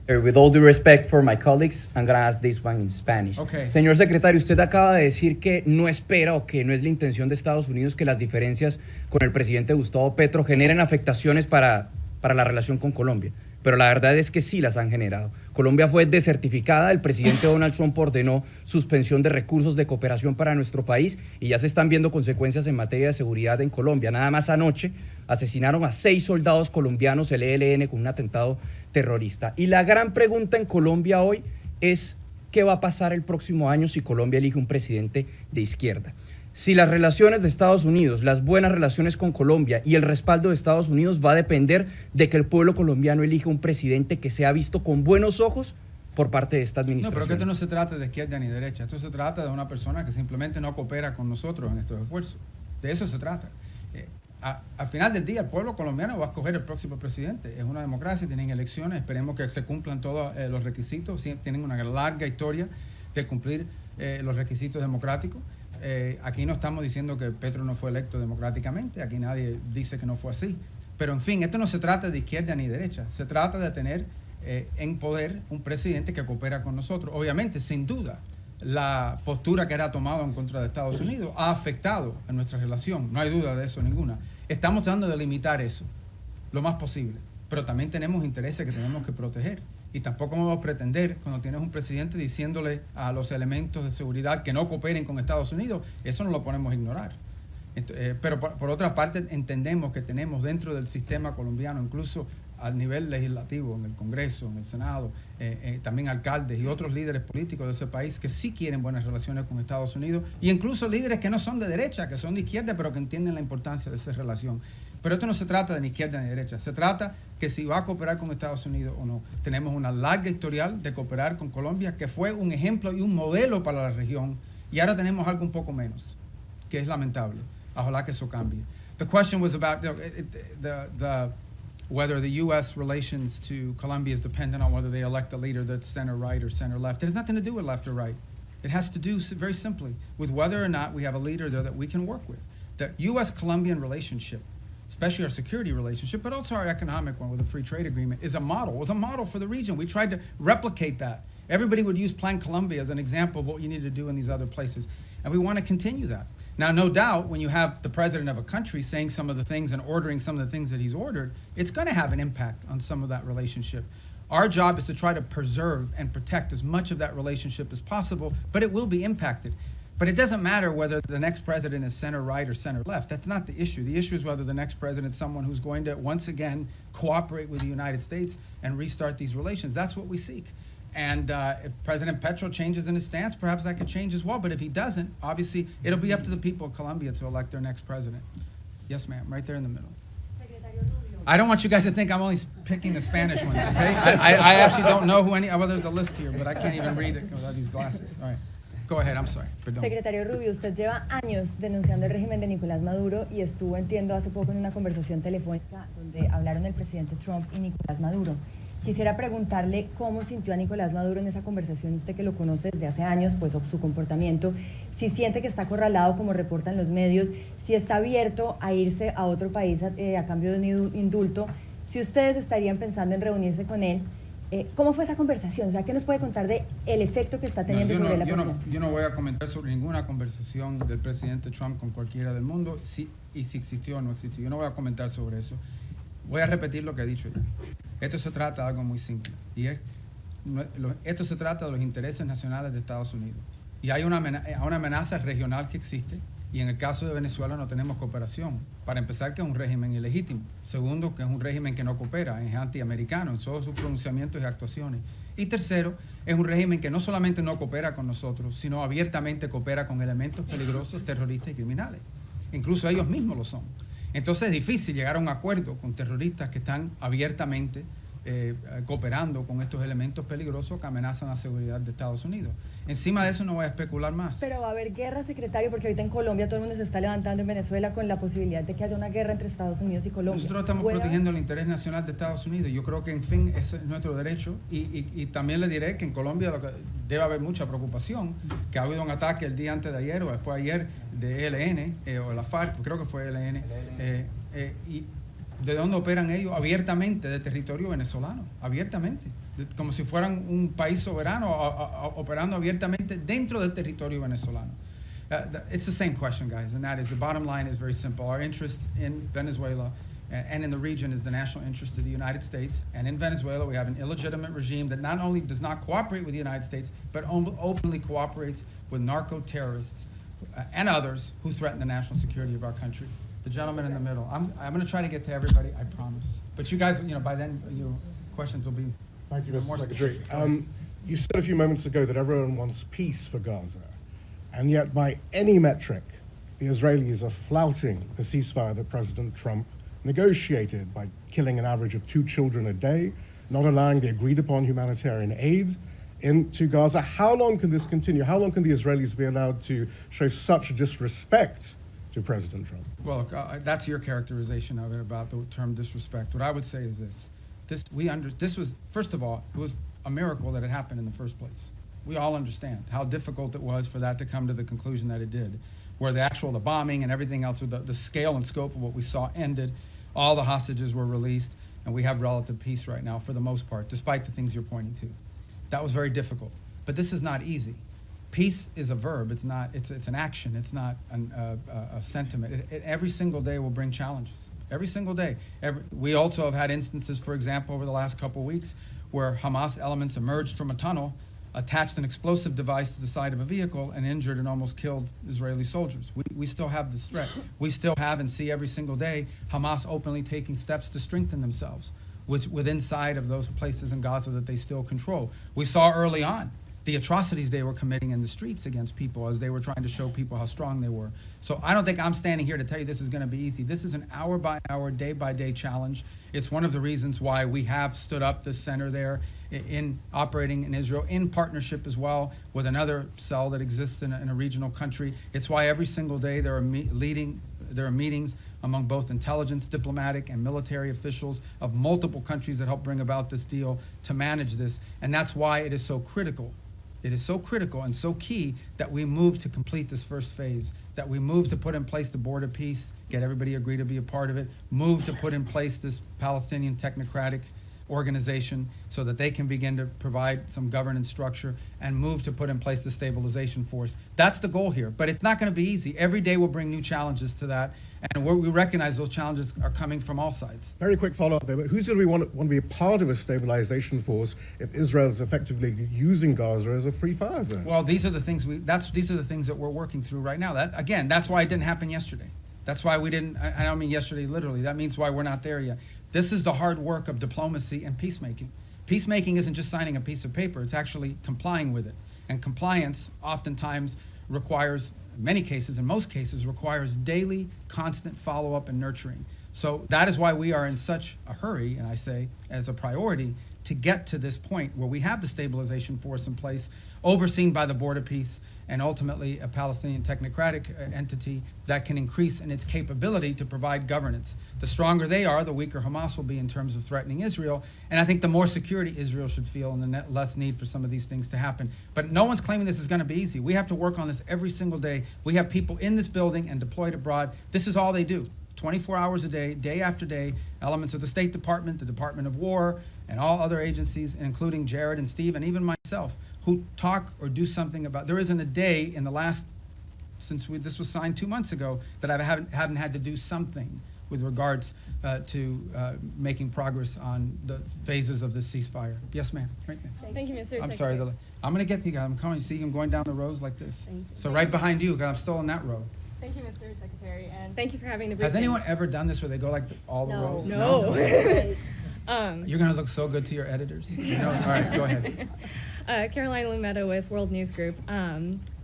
With all due respect for my colleagues, I'm going to ask this one in Spanish. Okay. Señor secretario, usted acaba de decir que no espera o que no es la intención de Estados Unidos que las diferencias con el presidente Gustavo Petro generen afectaciones para la relación con Colombia. Pero la verdad es que sí las han generado. Colombia fue desertificada, el presidente Donald Trump ordenó suspensión de recursos de cooperación para nuestro país y ya se están viendo consecuencias en materia de seguridad en Colombia. Nada más anoche asesinaron a 6 soldados colombianos, el ELN, con un atentado terrorista. Y la gran pregunta en Colombia hoy es ¿qué va a pasar el próximo año si Colombia elige un presidente de izquierda? Si las relaciones de Estados Unidos, las buenas relaciones con Colombia y el respaldo de Estados Unidos va a depender de que el pueblo colombiano elija un presidente que sea visto con buenos ojos por parte de esta administración. No, pero que esto no se trata de izquierda ni derecha. Esto se trata de una persona que simplemente no coopera con nosotros en estos esfuerzos. De eso se trata. Al final del día, el pueblo colombiano va a escoger el próximo presidente. Es una democracia, tienen elecciones, esperemos que se cumplan todos los requisitos. Tienen una larga historia de cumplir los requisitos democráticos. Aquí no estamos diciendo que Petro no fue electo democráticamente, aquí nadie dice que no fue así. Pero en fin, esto no se trata de izquierda ni derecha, se trata de tener en poder un presidente que coopera con nosotros. Obviamente, sin duda, la postura que era tomada en contra de Estados Unidos ha afectado a nuestra relación, no hay duda de eso ninguna. Estamos tratando de limitar eso lo más posible, pero también tenemos intereses que tenemos que proteger. Y tampoco podemos pretender, cuando tienes un presidente diciéndole a los elementos de seguridad que no cooperen con Estados Unidos, eso no lo podemos ignorar. Pero por otra parte, entendemos que tenemos dentro del sistema colombiano, incluso al nivel legislativo, en el Congreso, en el Senado, también alcaldes y otros líderes políticos de ese país que sí quieren buenas relaciones con Estados Unidos, y incluso líderes que no son de derecha, que son de izquierda, pero que entienden la importancia de esa relación. Pero esto no se trata de ni izquierda ni derecha, se trata que si va a cooperar con Estados Unidos o no. Tenemos una larga historial de cooperar con Colombia, que fue un ejemplo y un modelo para la región, y ahora tenemos algo un poco menos, que es lamentable. Ojalá que eso cambie. The question was about whether the U.S. relations to Colombia is dependent on whether they elect a leader that's center-right or center-left. It has nothing to do with left or right. It has to do very simply with whether or not we have a leader there that we can work with. The U.S.-Colombian relationship, especially our security relationship, but also our economic one with a free trade agreement, is a model. It was a model for the region. We tried to replicate that. Everybody would use Plan Colombia as an example of what you need to do in these other places. And we want to continue that. Now, no doubt, when you have the president of a country saying some of the things and ordering some of the things that he's ordered, it's going to have an impact on some of that relationship. Our job is to try to preserve and protect as much of that relationship as possible, but it will be impacted. But it doesn't matter whether the next president is center-right or center-left. That's not the issue. The issue is whether the next president is someone who's going to, once again, cooperate with the United States and restart these relations. That's what we seek. And if President Petro changes in his stance, perhaps that could change as well. But if he doesn't, obviously, it'll be up to the people of Colombia to elect their next president. Yes, ma'am, right there in the middle. Secretario Rubio, I don't want you guys to think I'm only picking the Spanish ones, okay? I actually don't know who any, well, there's a list here, but I can't even read it without these glasses. All right, go ahead, I'm sorry, perdón. Secretario Rubio, usted lleva años denunciando el régimen de Nicolás Maduro y estuvo, entiendo, hace poco en una conversación telefónica donde hablaron el presidente Trump y Nicolás Maduro. Quisiera preguntarle cómo sintió a Nicolás Maduro en esa conversación, usted que lo conoce desde hace años, pues su comportamiento, si siente que está acorralado como reportan los medios, si está abierto a irse a otro país a cambio de un indulto, si ustedes estarían pensando en reunirse con él. ¿Cómo fue esa conversación? O sea, ¿qué nos puede contar de el efecto que está teniendo sobre la presión? Yo no voy a comentar sobre ninguna conversación del presidente Trump con cualquiera del mundo, si existió o no existió. Yo no voy a comentar sobre eso. Voy a repetir lo que he dicho ya. Esto se trata de algo muy simple. Y esto se trata de los intereses nacionales de Estados Unidos. Y hay una amenaza regional que existe. Y en el caso de Venezuela no tenemos cooperación. Para empezar, que es un régimen ilegítimo. Segundo, que es un régimen que no coopera, es antiamericano en todos sus pronunciamientos y actuaciones. Y tercero, es un régimen que no solamente no coopera con nosotros, sino abiertamente coopera con elementos peligrosos, terroristas y criminales. Incluso ellos mismos lo son. Entonces es difícil llegar a un acuerdo con terroristas que están abiertamente cooperando con estos elementos peligrosos que amenazan la seguridad de Estados Unidos. Encima de eso no voy a especular más. Pero va a haber guerra, secretario, porque ahorita en Colombia todo el mundo se está levantando, en Venezuela, con la posibilidad de que haya una guerra entre Estados Unidos y Colombia. Nosotros estamos protegiendo el interés nacional de Estados Unidos. Yo creo que, en fin, ese es nuestro derecho. Y también le diré que en Colombia debe haber mucha preocupación, que ha habido un ataque el día antes de ayer, o fue ayer, de ELN, o la FARC, creo que fue ELN, y ¿de dónde operan ellos? Abiertamente, de territorio venezolano, abiertamente, como si fueran un país soberano, operando abiertamente dentro del territorio venezolano. It's the same question, guys, and that is, the bottom line is very simple. Our interest in Venezuela and in the region is the national interest of the United States, and in Venezuela we have an illegitimate regime that not only does not cooperate with the United States, but openly cooperates with narco-terrorists and others who threaten the national security of our country. The gentleman in the middle. I'm going to try to get to everybody, I promise. But you guys, by then, your questions will be Thank you, more Mr. Secretary. specific. You said a few moments ago that everyone wants peace for Gaza, and yet by any metric, the Israelis are flouting the ceasefire that President Trump negotiated by killing an average of 2 children a day, not allowing the agreed-upon humanitarian aid into Gaza. How long can this continue? How long can the Israelis be allowed to show such disrespect to President Trump? Well, look, that's your characterization of it, about the term disrespect. What I would say is this. This was, first of all, it was a miracle that it happened in the first place. We all understand how difficult it was for that to come to the conclusion that it did, where the bombing and everything else, the scale and scope of what we saw ended, all the hostages were released, and we have relative peace right now for the most part, despite the things you're pointing to. That was very difficult. But this is not easy. Peace is a verb. It's an action. It's not a sentiment. Every single day will bring challenges. Every single day. We also have had instances, for example, over the last couple of weeks, where Hamas elements emerged from a tunnel, attached an explosive device to the side of a vehicle, and injured and almost killed Israeli soldiers. We still have this threat. We still have and see every single day Hamas openly taking steps to strengthen themselves within inside of those places in Gaza that they still control. We saw early on the atrocities they were committing in the streets against people as they were trying to show people how strong they were. So I don't think I'm standing here to tell you this is going to be easy. This is an hour-by-hour, day-by-day challenge. It's one of the reasons why we have stood up this center there in operating in Israel, in partnership as well with another cell that exists in a regional country. It's why every single day there are meetings among both intelligence, diplomatic, and military officials of multiple countries that help bring about this deal to manage this. And that's why it is so critical. It is so critical and so key that we move to complete this first phase, that we move to put in place the board of peace, get everybody agree to be a part of it, move to put in place this Palestinian technocratic organization so that they can begin to provide some governance structure, and move to put in place the stabilization force. That's the goal here, but it's not going to be easy. Every day will bring new challenges to that, and we recognize those challenges are coming from all sides. Very quick follow-up there, but who's going to want to be a part of a stabilization force if Israel is effectively using Gaza as a free fire zone? Well, these are the things these are the things that we're working through right now. That's why it didn't happen yesterday. That's why we didn't, I don't mean yesterday literally, that means why we're not there yet. This is the hard work of diplomacy and peacemaking. Peacemaking isn't just signing a piece of paper, it's actually complying with it. And compliance oftentimes requires, in most cases, requires daily, constant follow-up and nurturing. So that is why we are in such a hurry, and I say as a priority, to get to this point where we have the stabilization force in place, overseen by the Board of Peace, and ultimately a Palestinian technocratic entity that can increase in its capability to provide governance. The stronger they are, the weaker Hamas will be in terms of threatening Israel. And I think the more security Israel should feel and the less need for some of these things to happen. But no one's claiming this is going to be easy. We have to work on this every single day. We have people in this building and deployed abroad. This is all they do. 24 hours a day, day after day, elements of the State Department, the Department of War, and all other agencies, including Jared and Steve, and even myself, who talk or do something about. There isn't a day in the last, since this was signed 2 months ago, that I haven't had to do something with regards to making progress on the phases of the ceasefire. Yes, ma'am. Right next. Thank you, Mr. Secretary. I'm sorry. I'm going to get to you guys. I'm coming. See him going down the rows like this. Thank you. So right behind you, because I'm still in that row. Thank you, Mr. Secretary, and thank you for having the Has briefing. anyone ever done this where they go like all the rows? No. You're going to look so good to your editors. You know? All right, go ahead. Caroline Lumetta with World News Group.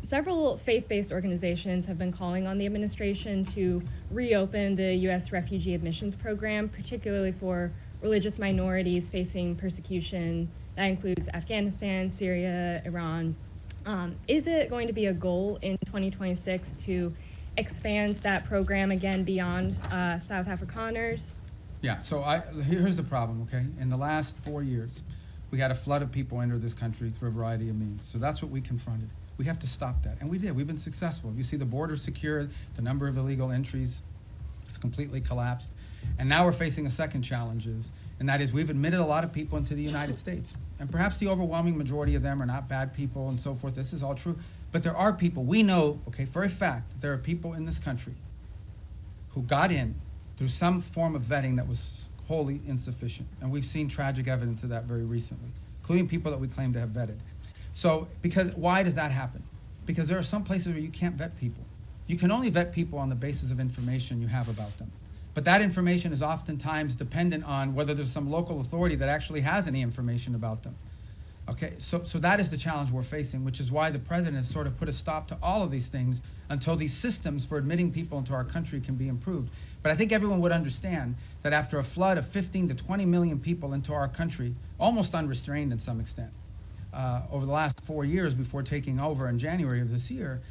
Several faith-based organizations have been calling on the administration to reopen the U.S. refugee admissions program, particularly for religious minorities facing persecution. That includes Afghanistan, Syria, Iran. Is it going to be a goal in 2026 to expand that program again beyond South Afrikaners? Yeah, so here's the problem, okay? In the last 4 years, we had a flood of people enter this country through a variety of means. So that's what we confronted. We have to stop that, and we did. We've been successful. You see the border secured, the number of illegal entries has completely collapsed. And now we're facing a second challenge, and that is we've admitted a lot of people into the United States. And perhaps the overwhelming majority of them are not bad people and so forth. This is all true. But there are people, we know, okay, for a fact, that there are people in this country who got in through some form of vetting that was wholly insufficient. And we've seen tragic evidence of that very recently, including people that we claim to have vetted. So, why does that happen? Because there are some places where you can't vet people. You can only vet people on the basis of information you have about them. But that information is oftentimes dependent on whether there's some local authority that actually has any information about them. Okay, so that is the challenge we're facing, which is why the president has sort of put a stop to all of these things until these systems for admitting people into our country can be improved. But I think everyone would understand that after a flood of 15 to 20 million people into our country, almost unrestrained in some extent, over the last 4 years before taking over in January of this year,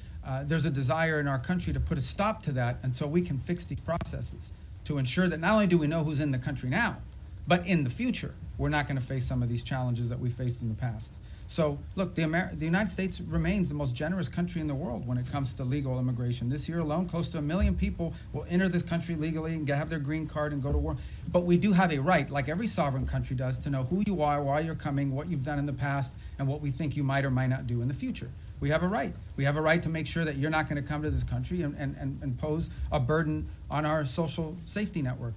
there's a desire in our country to put a stop to that until we can fix these processes to ensure that not only do we know who's in the country now, but in the future, we're not going to face some of these challenges that we faced in the past. So, look, the United States remains the most generous country in the world when it comes to legal immigration. This year alone, close to 1 million people will enter this country legally and have their green card and go to war. But we do have a right, like every sovereign country does, to know who you are, why you're coming, what you've done in the past, and what we think you might or might not do in the future. We have a right. We have a right to make sure that you're not going to come to this country and pose a burden on our social safety network.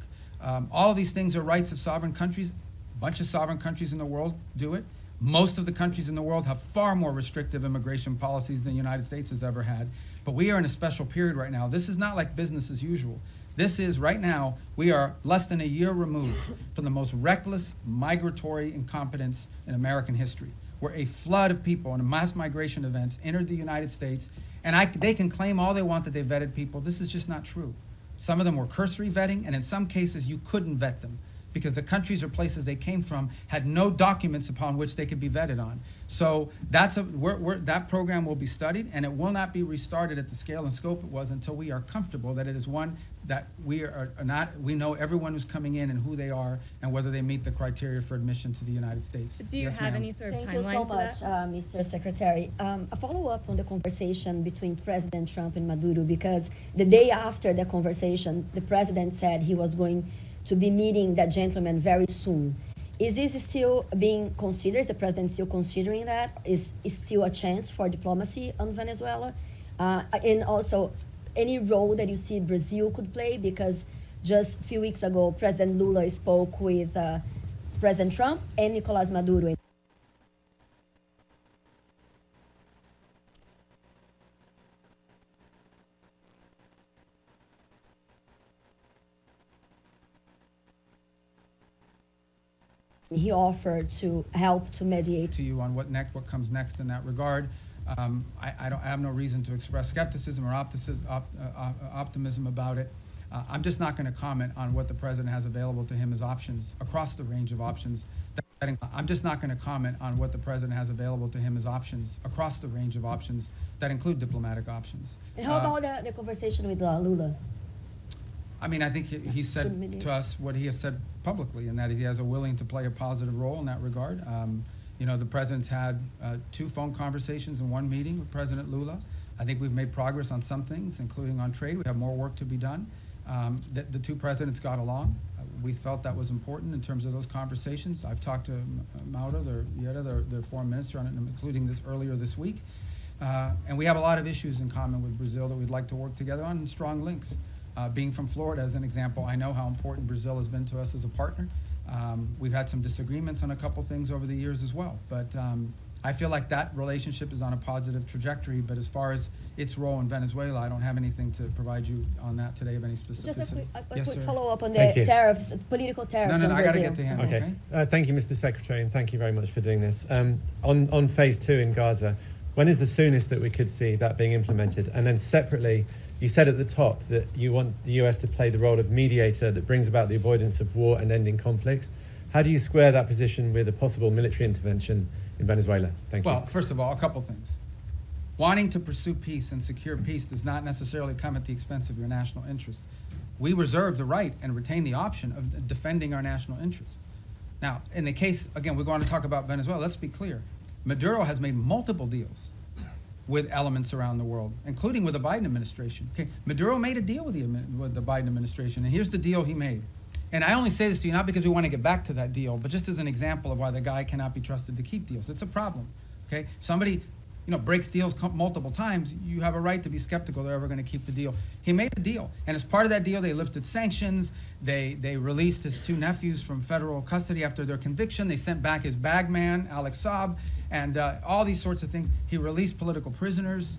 All of these things are rights of sovereign countries. A bunch of sovereign countries in the world do it. Most of the countries in the world have far more restrictive immigration policies than the United States has ever had. But we are in a special period right now. This is not like business as usual. This is, right now, we are less than a year removed from the most reckless migratory incompetence in American history, where a flood of people and mass migration events entered the United States. And they can claim all they want that they vetted people. This is just not true. Some of them were cursory vetting, and in some cases, you couldn't vet them, because the countries or places they came from had no documents upon which they could be vetted on. So that program will be studied, and it will not be restarted at the scale and scope it was until we are comfortable that it is one that we know everyone who's coming in and who they are and whether they meet the criteria for admission to the United States. Do you have any sort of timeline for that? Thank you so much, Mr. Secretary. A follow-up on the conversation between President Trump and Maduro, because the day after the conversation, the president said he was going to be meeting that gentleman very soon. Is this still being considered? Is the president still considering that? Is still a chance for diplomacy on Venezuela? And also, any role that you see Brazil could play? Because just a few weeks ago, President Lula spoke with President Trump and Nicolás Maduro. He offered to help to mediate. To you on what comes next in that regard. I have no reason to express skepticism or optimism about it. I'm just not going to comment on what the president has available to him as options across the range of options. I'm just not going to comment on what the president has available to him as options across the range of options that include diplomatic options. And how about the conversation with Lula? I mean, I think he said to us what he has said publicly, and that he has a willing to play a positive role in that regard. You know, the president's had 2 phone conversations and 1 meeting with President Lula. I think we've made progress on some things, including on trade. We have more work to be done. The 2 presidents got along. We felt that was important in terms of those conversations. I've talked to Mauro, their foreign minister, on it, including this earlier this week. And we have a lot of issues in common with Brazil that we'd like to work together on, and strong links. Being from Florida, as an example, I know how important Brazil has been to us as a partner. We've had some disagreements on a couple things over the years as well, but I feel like that relationship is on a positive trajectory. But as far as its role in Venezuela, I don't have anything to provide you on that today of any specificity. Just a quick Yes, sir. follow-up on the tariffs, political tariffs. No, on I got to Brazil. get to him. Okay. Thank you, Mr. Secretary, and thank you very much for doing this. On phase 2 in Gaza, when is the soonest that we could see that being implemented? And then separately, you said at the top that you want the US to play the role of mediator that brings about the avoidance of war and ending conflicts. How do you square that position with a possible military intervention in Venezuela? Thank you. Well, first of all, a couple things. Wanting to pursue peace and secure peace does not necessarily come at the expense of your national interest. We reserve the right and retain the option of defending our national interest. Now, in the case, again, we're going to talk about Venezuela. Let's be clear. Maduro has made multiple deals with elements around the world, including with the Biden administration. Okay, Maduro made a deal with the Biden administration, and here's the deal he made. And I only say this to you not because we want to get back to that deal, but just as an example of why the guy cannot be trusted to keep deals. It's a problem. Okay, somebody breaks deals multiple times. You have a right to be skeptical they're ever going to keep the deal. He made a deal, and as part of that deal, they lifted sanctions. They released his 2 nephews from federal custody after their conviction. They sent back his bagman, Alex Saab, and all these sorts of things. He released political prisoners,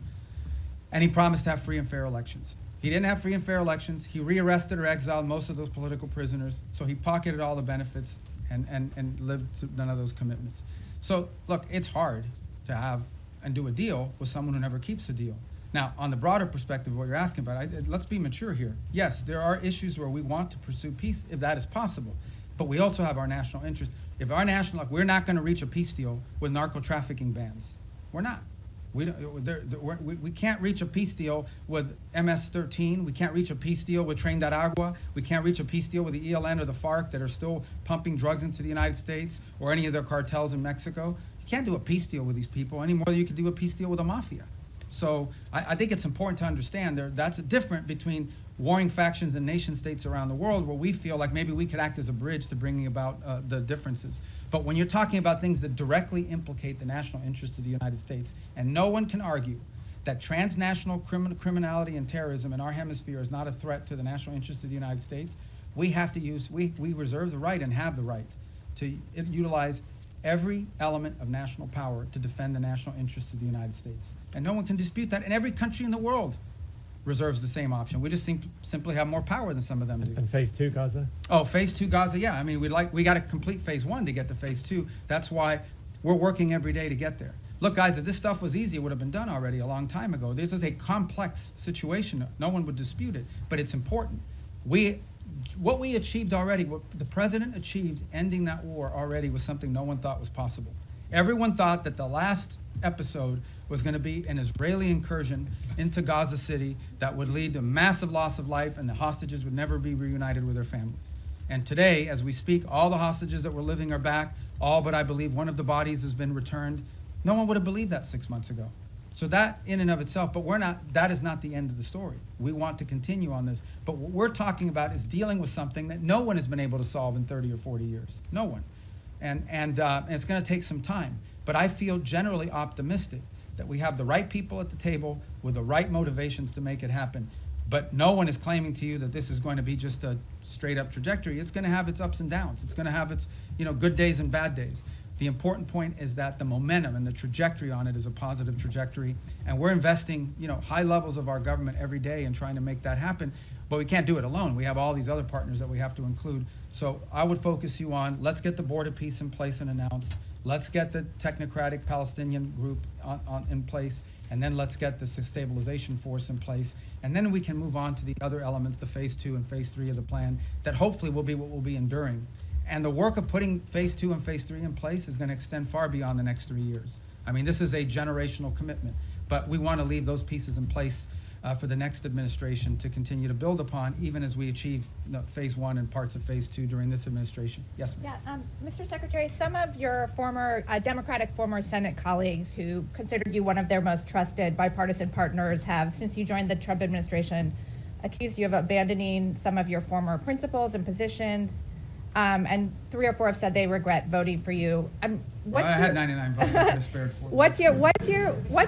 and he promised to have free and fair elections. He didn't have free and fair elections. He rearrested or exiled most of those political prisoners, so he pocketed all the benefits and lived to none of those commitments. So, look, it's hard to have and do a deal with someone who never keeps a deal. Now, on the broader perspective of what you're asking about, let's be mature here. Yes, there are issues where we want to pursue peace if that is possible, but we also have our national interest. If our we're not going to reach a peace deal with narco-trafficking bans. We're not. We can't reach a peace deal with MS-13. We can't reach a peace deal with Tren de Aragua. We can't reach a peace deal with the ELN or the FARC that are still pumping drugs into the United States or any of their cartels in Mexico. You can't do a peace deal with these people any more than you can do a peace deal with the mafia. So I think it's important to understand that's different between warring factions and nation states around the world where we feel like maybe we could act as a bridge to bringing about the differences. But when you're talking about things that directly implicate the national interest of the United States, and no one can argue that transnational criminality and terrorism in our hemisphere is not a threat to the national interest of the United States, we reserve the right and have the right to utilize every element of national power to defend the national interest of the United States. And no one can dispute that. And every country in the world reserves the same option. We just simply have more power than some of them do. And phase 2 Gaza? Oh, phase 2 Gaza, yeah. I mean, we got to complete phase 1 to get to phase 2. That's why we're working every day to get there. Look, guys, if this stuff was easy, it would have been done already a long time ago. This is a complex situation. No one would dispute it, but it's important. What we achieved already, what the president achieved ending that war already was something no one thought was possible. Everyone thought that the last episode was going to be an Israeli incursion into Gaza City that would lead to massive loss of life and the hostages would never be reunited with their families. And today, as we speak, all the hostages that were living are back, all but I believe one of the bodies has been returned. No one would have believed that 6 months ago. So that in and of itself, but that is not the end of the story. We want to continue on this. But what we're talking about is dealing with something that no one has been able to solve in 30 or 40 years. No one. And it's going to take some time. But I feel generally optimistic that we have the right people at the table with the right motivations to make it happen. But no one is claiming to you that this is going to be just a straight up trajectory. It's going to have its ups and downs. It's going to have its good days and bad days. The important point is that the momentum and the trajectory on it is a positive trajectory, and we're investing, high levels of our government every day in trying to make that happen. But we can't do it alone. We have all these other partners that we have to include. So I would focus you on let's get the board of peace in place and announced. Let's get the technocratic Palestinian group in place, and then let's get this stabilization force in place, and then we can move on to the other elements, the phase 2 and phase 3 of the plan, that hopefully will be what will be enduring. And the work of putting phase 2 and phase 3 in place is going to extend far beyond the next 3 years. I mean, this is a generational commitment, but we want to leave those pieces in place for the next administration to continue to build upon, even as we achieve phase 1 and parts of phase 2 during this administration. Yes, ma'am. Yeah, Mr. Secretary, some of your former Democratic former Senate colleagues who considered you one of their most trusted bipartisan partners have, since you joined the Trump administration, accused you of abandoning some of your former principles and positions. And 3 or 4 have said they regret voting for you. Well, I had 99 votes. I could have spared 4. What's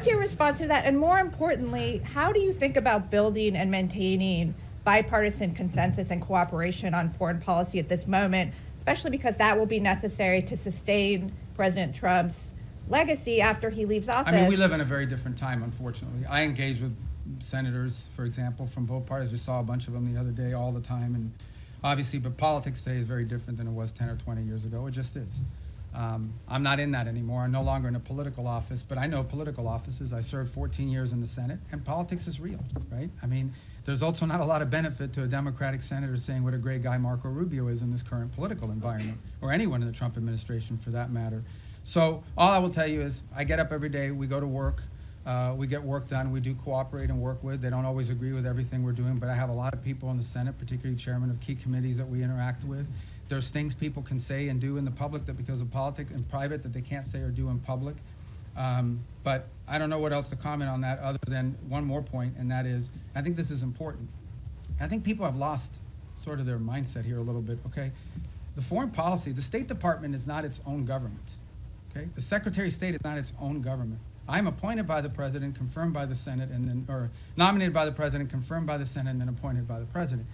your response to that? And more importantly, how do you think about building and maintaining bipartisan consensus and cooperation on foreign policy at this moment, especially because that will be necessary to sustain President Trump's legacy after he leaves office? I mean, we live in a very different time, unfortunately. I engage with senators, for example, from both parties. We saw a bunch of them the other day all the time, and obviously, but politics today is very different than it was 10 or 20 years ago. It just is. I'm not in that anymore. I'm no longer in a political office, but I know political offices. I served 14 years in the Senate, and politics is real, right? I mean, there's also not a lot of benefit to a Democratic senator saying what a great guy Marco Rubio is in this current political environment, or anyone in the Trump administration for that matter. So all I will tell you is I get up every day, we go to work, we get work done, we do cooperate and work with. They don't always agree with everything we're doing, but I have a lot of people in the Senate, particularly chairmen of key committees that we interact with. There's things people can say and do in the public that because of politics and private that they can't say or do in public. But I don't know what else to comment on that other than one more point, and that is, I think this is important. I think people have lost sort of their mindset here a little bit, okay? The foreign policy, the State Department is not its own government, okay? The Secretary of State is not its own government. I'm appointed by the President, confirmed by the Senate, and then, or nominated by the President, confirmed by the Senate, and then appointed by the President.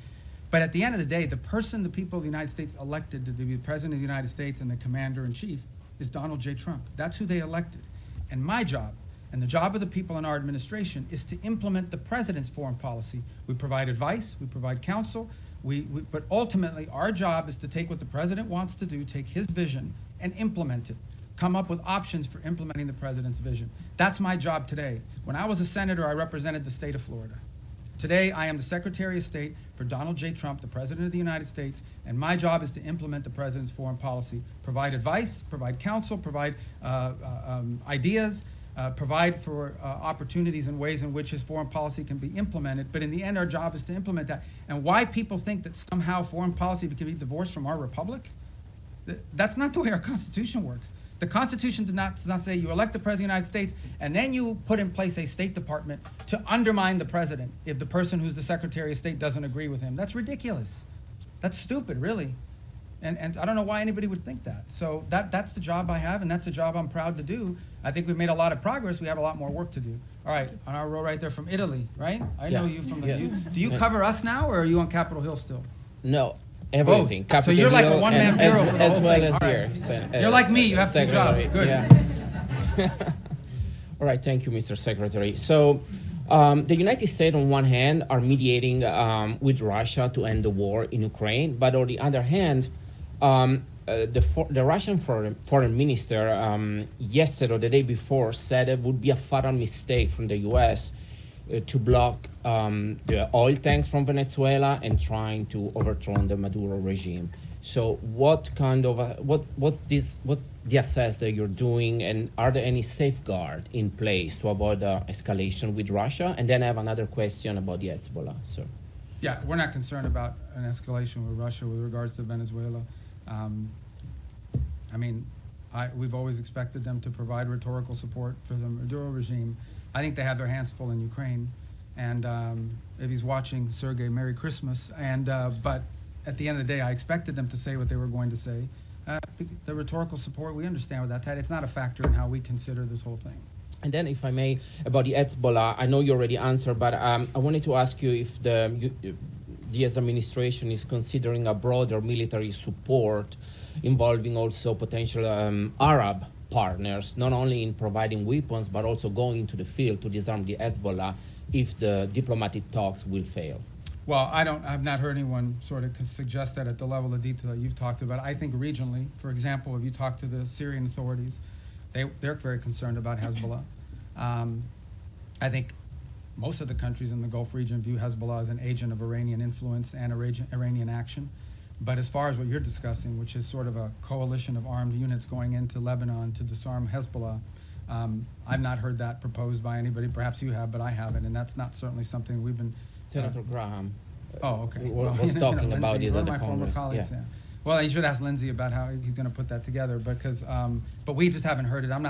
But at the end of the day, the person the people of the United States elected to be the President of the United States and the Commander-in-Chief is Donald J. Trump. That's who they elected. And my job, and the job of the people in our administration, is to implement the President's foreign policy. We provide advice, we provide counsel, but ultimately our job is to take what the President wants to do, take his vision, and implement it. Come up with options for implementing the President's vision. That's my job today. When I was a senator, I represented the state of Florida. Today, I am the Secretary of State for Donald J. Trump, the President of the United States, and my job is to implement the President's foreign policy, provide advice, provide counsel, provide ideas, provide for opportunities and ways in which his foreign policy can be implemented. But in the end, our job is to implement that. And why people think that somehow foreign policy can be divorced from our republic, that's not the way our Constitution works. The Constitution does not say you elect the President of the United States and then you put in place a State Department to undermine the President if the person who's the Secretary of State doesn't agree with him. That's ridiculous. That's stupid, really. And I don't know why anybody would think that. So that's the job I have, and that's the job I'm proud to do. I think we've made a lot of progress. We have a lot more work to do. All right, on our row right there from Italy, right? I know you from the... Do you cover us now, or are you on Capitol Hill still? No. Everything. So you're like a one-man bureau for the whole thing. As All well right. as here. You're like me. You have 2 jobs. Good. Yeah. All right. Thank you, Mr. Secretary. So the United States, on one hand, are with Russia to end the war in Ukraine. But on the other hand, the Russian foreign minister yesterday or the day before said it would be a fatal mistake from the U.S. To block the oil tanks from Venezuela and trying to overthrow the Maduro regime. So what kind of what's the assess that you're doing, and are there any safeguards in place to avoid escalation with Russia? And then I have another question about the Hezbollah. So yeah, we're not concerned about an escalation with Russia with regards to Venezuela. I mean, we've always expected them to provide rhetorical support for the Maduro regime. I think they have their hands full in Ukraine, and if he's watching, Sergey, Merry Christmas. And but at the end of the day, I expected them to say what they were going to say. The rhetorical support, we understand what that's at. It's not a factor in how we consider this whole thing. And then, if I may, about the Hezbollah, I know you already answered, but I wanted to ask you if the US administration is considering a broader military support involving also potential Arab partners, not only in providing weapons, but also going into the field to disarm the Hezbollah if the diplomatic talks will fail. Well, I've not heard anyone sort of suggest that at the level of detail that you've talked about. I think regionally, for example, if you talk to the Syrian authorities, they're very concerned about Hezbollah. I think most of the countries in the Gulf region view Hezbollah as an agent of Iranian influence and Iranian action. But as far as what you're discussing, which is sort of a coalition of armed units going into Lebanon to disarm Hezbollah, I've not heard that proposed by anybody. Perhaps you have, but I haven't, and that's not certainly something we've been. Senator Graham. Oh, okay. Was talking about Lindsey, it one at of the my former Congress. colleagues. Yeah. Yeah. Well, you should ask Lindsey about how he's going to put that together, because, but we just haven't heard it. I'm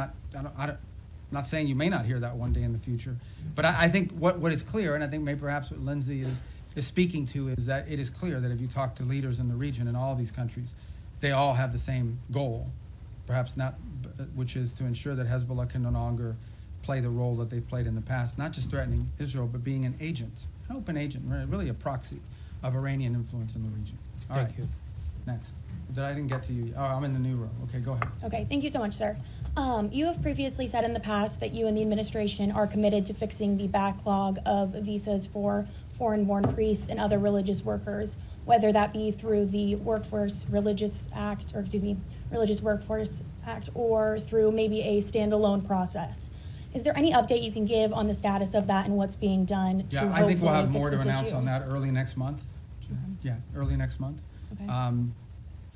not saying you may not hear that one day in the future, but I think what is clear, and I think maybe perhaps what Lindsey is speaking to, is that it is clear that if you talk to leaders in the region in all these countries, they all have the same goal, perhaps not, which is to ensure that Hezbollah can no longer play the role that they've played in the past, not just threatening Israel, but being an agent, an open agent, really a proxy of Iranian influence in the region. All right. Thank you. Next. I didn't get to you. Oh, I'm in the new row. Okay, go ahead. Okay, thank you so much, sir. You have previously said in the past that you and the administration are committed to fixing the backlog of visas for foreign-born priests and other religious workers, whether that be through the Religious Workforce Act, or through maybe a standalone process. Is there any update you can give on the status of that and what's being done to Yeah, I think we'll have hopefully more to fix this announce issue? on that early next month. Yeah, early next month. Okay.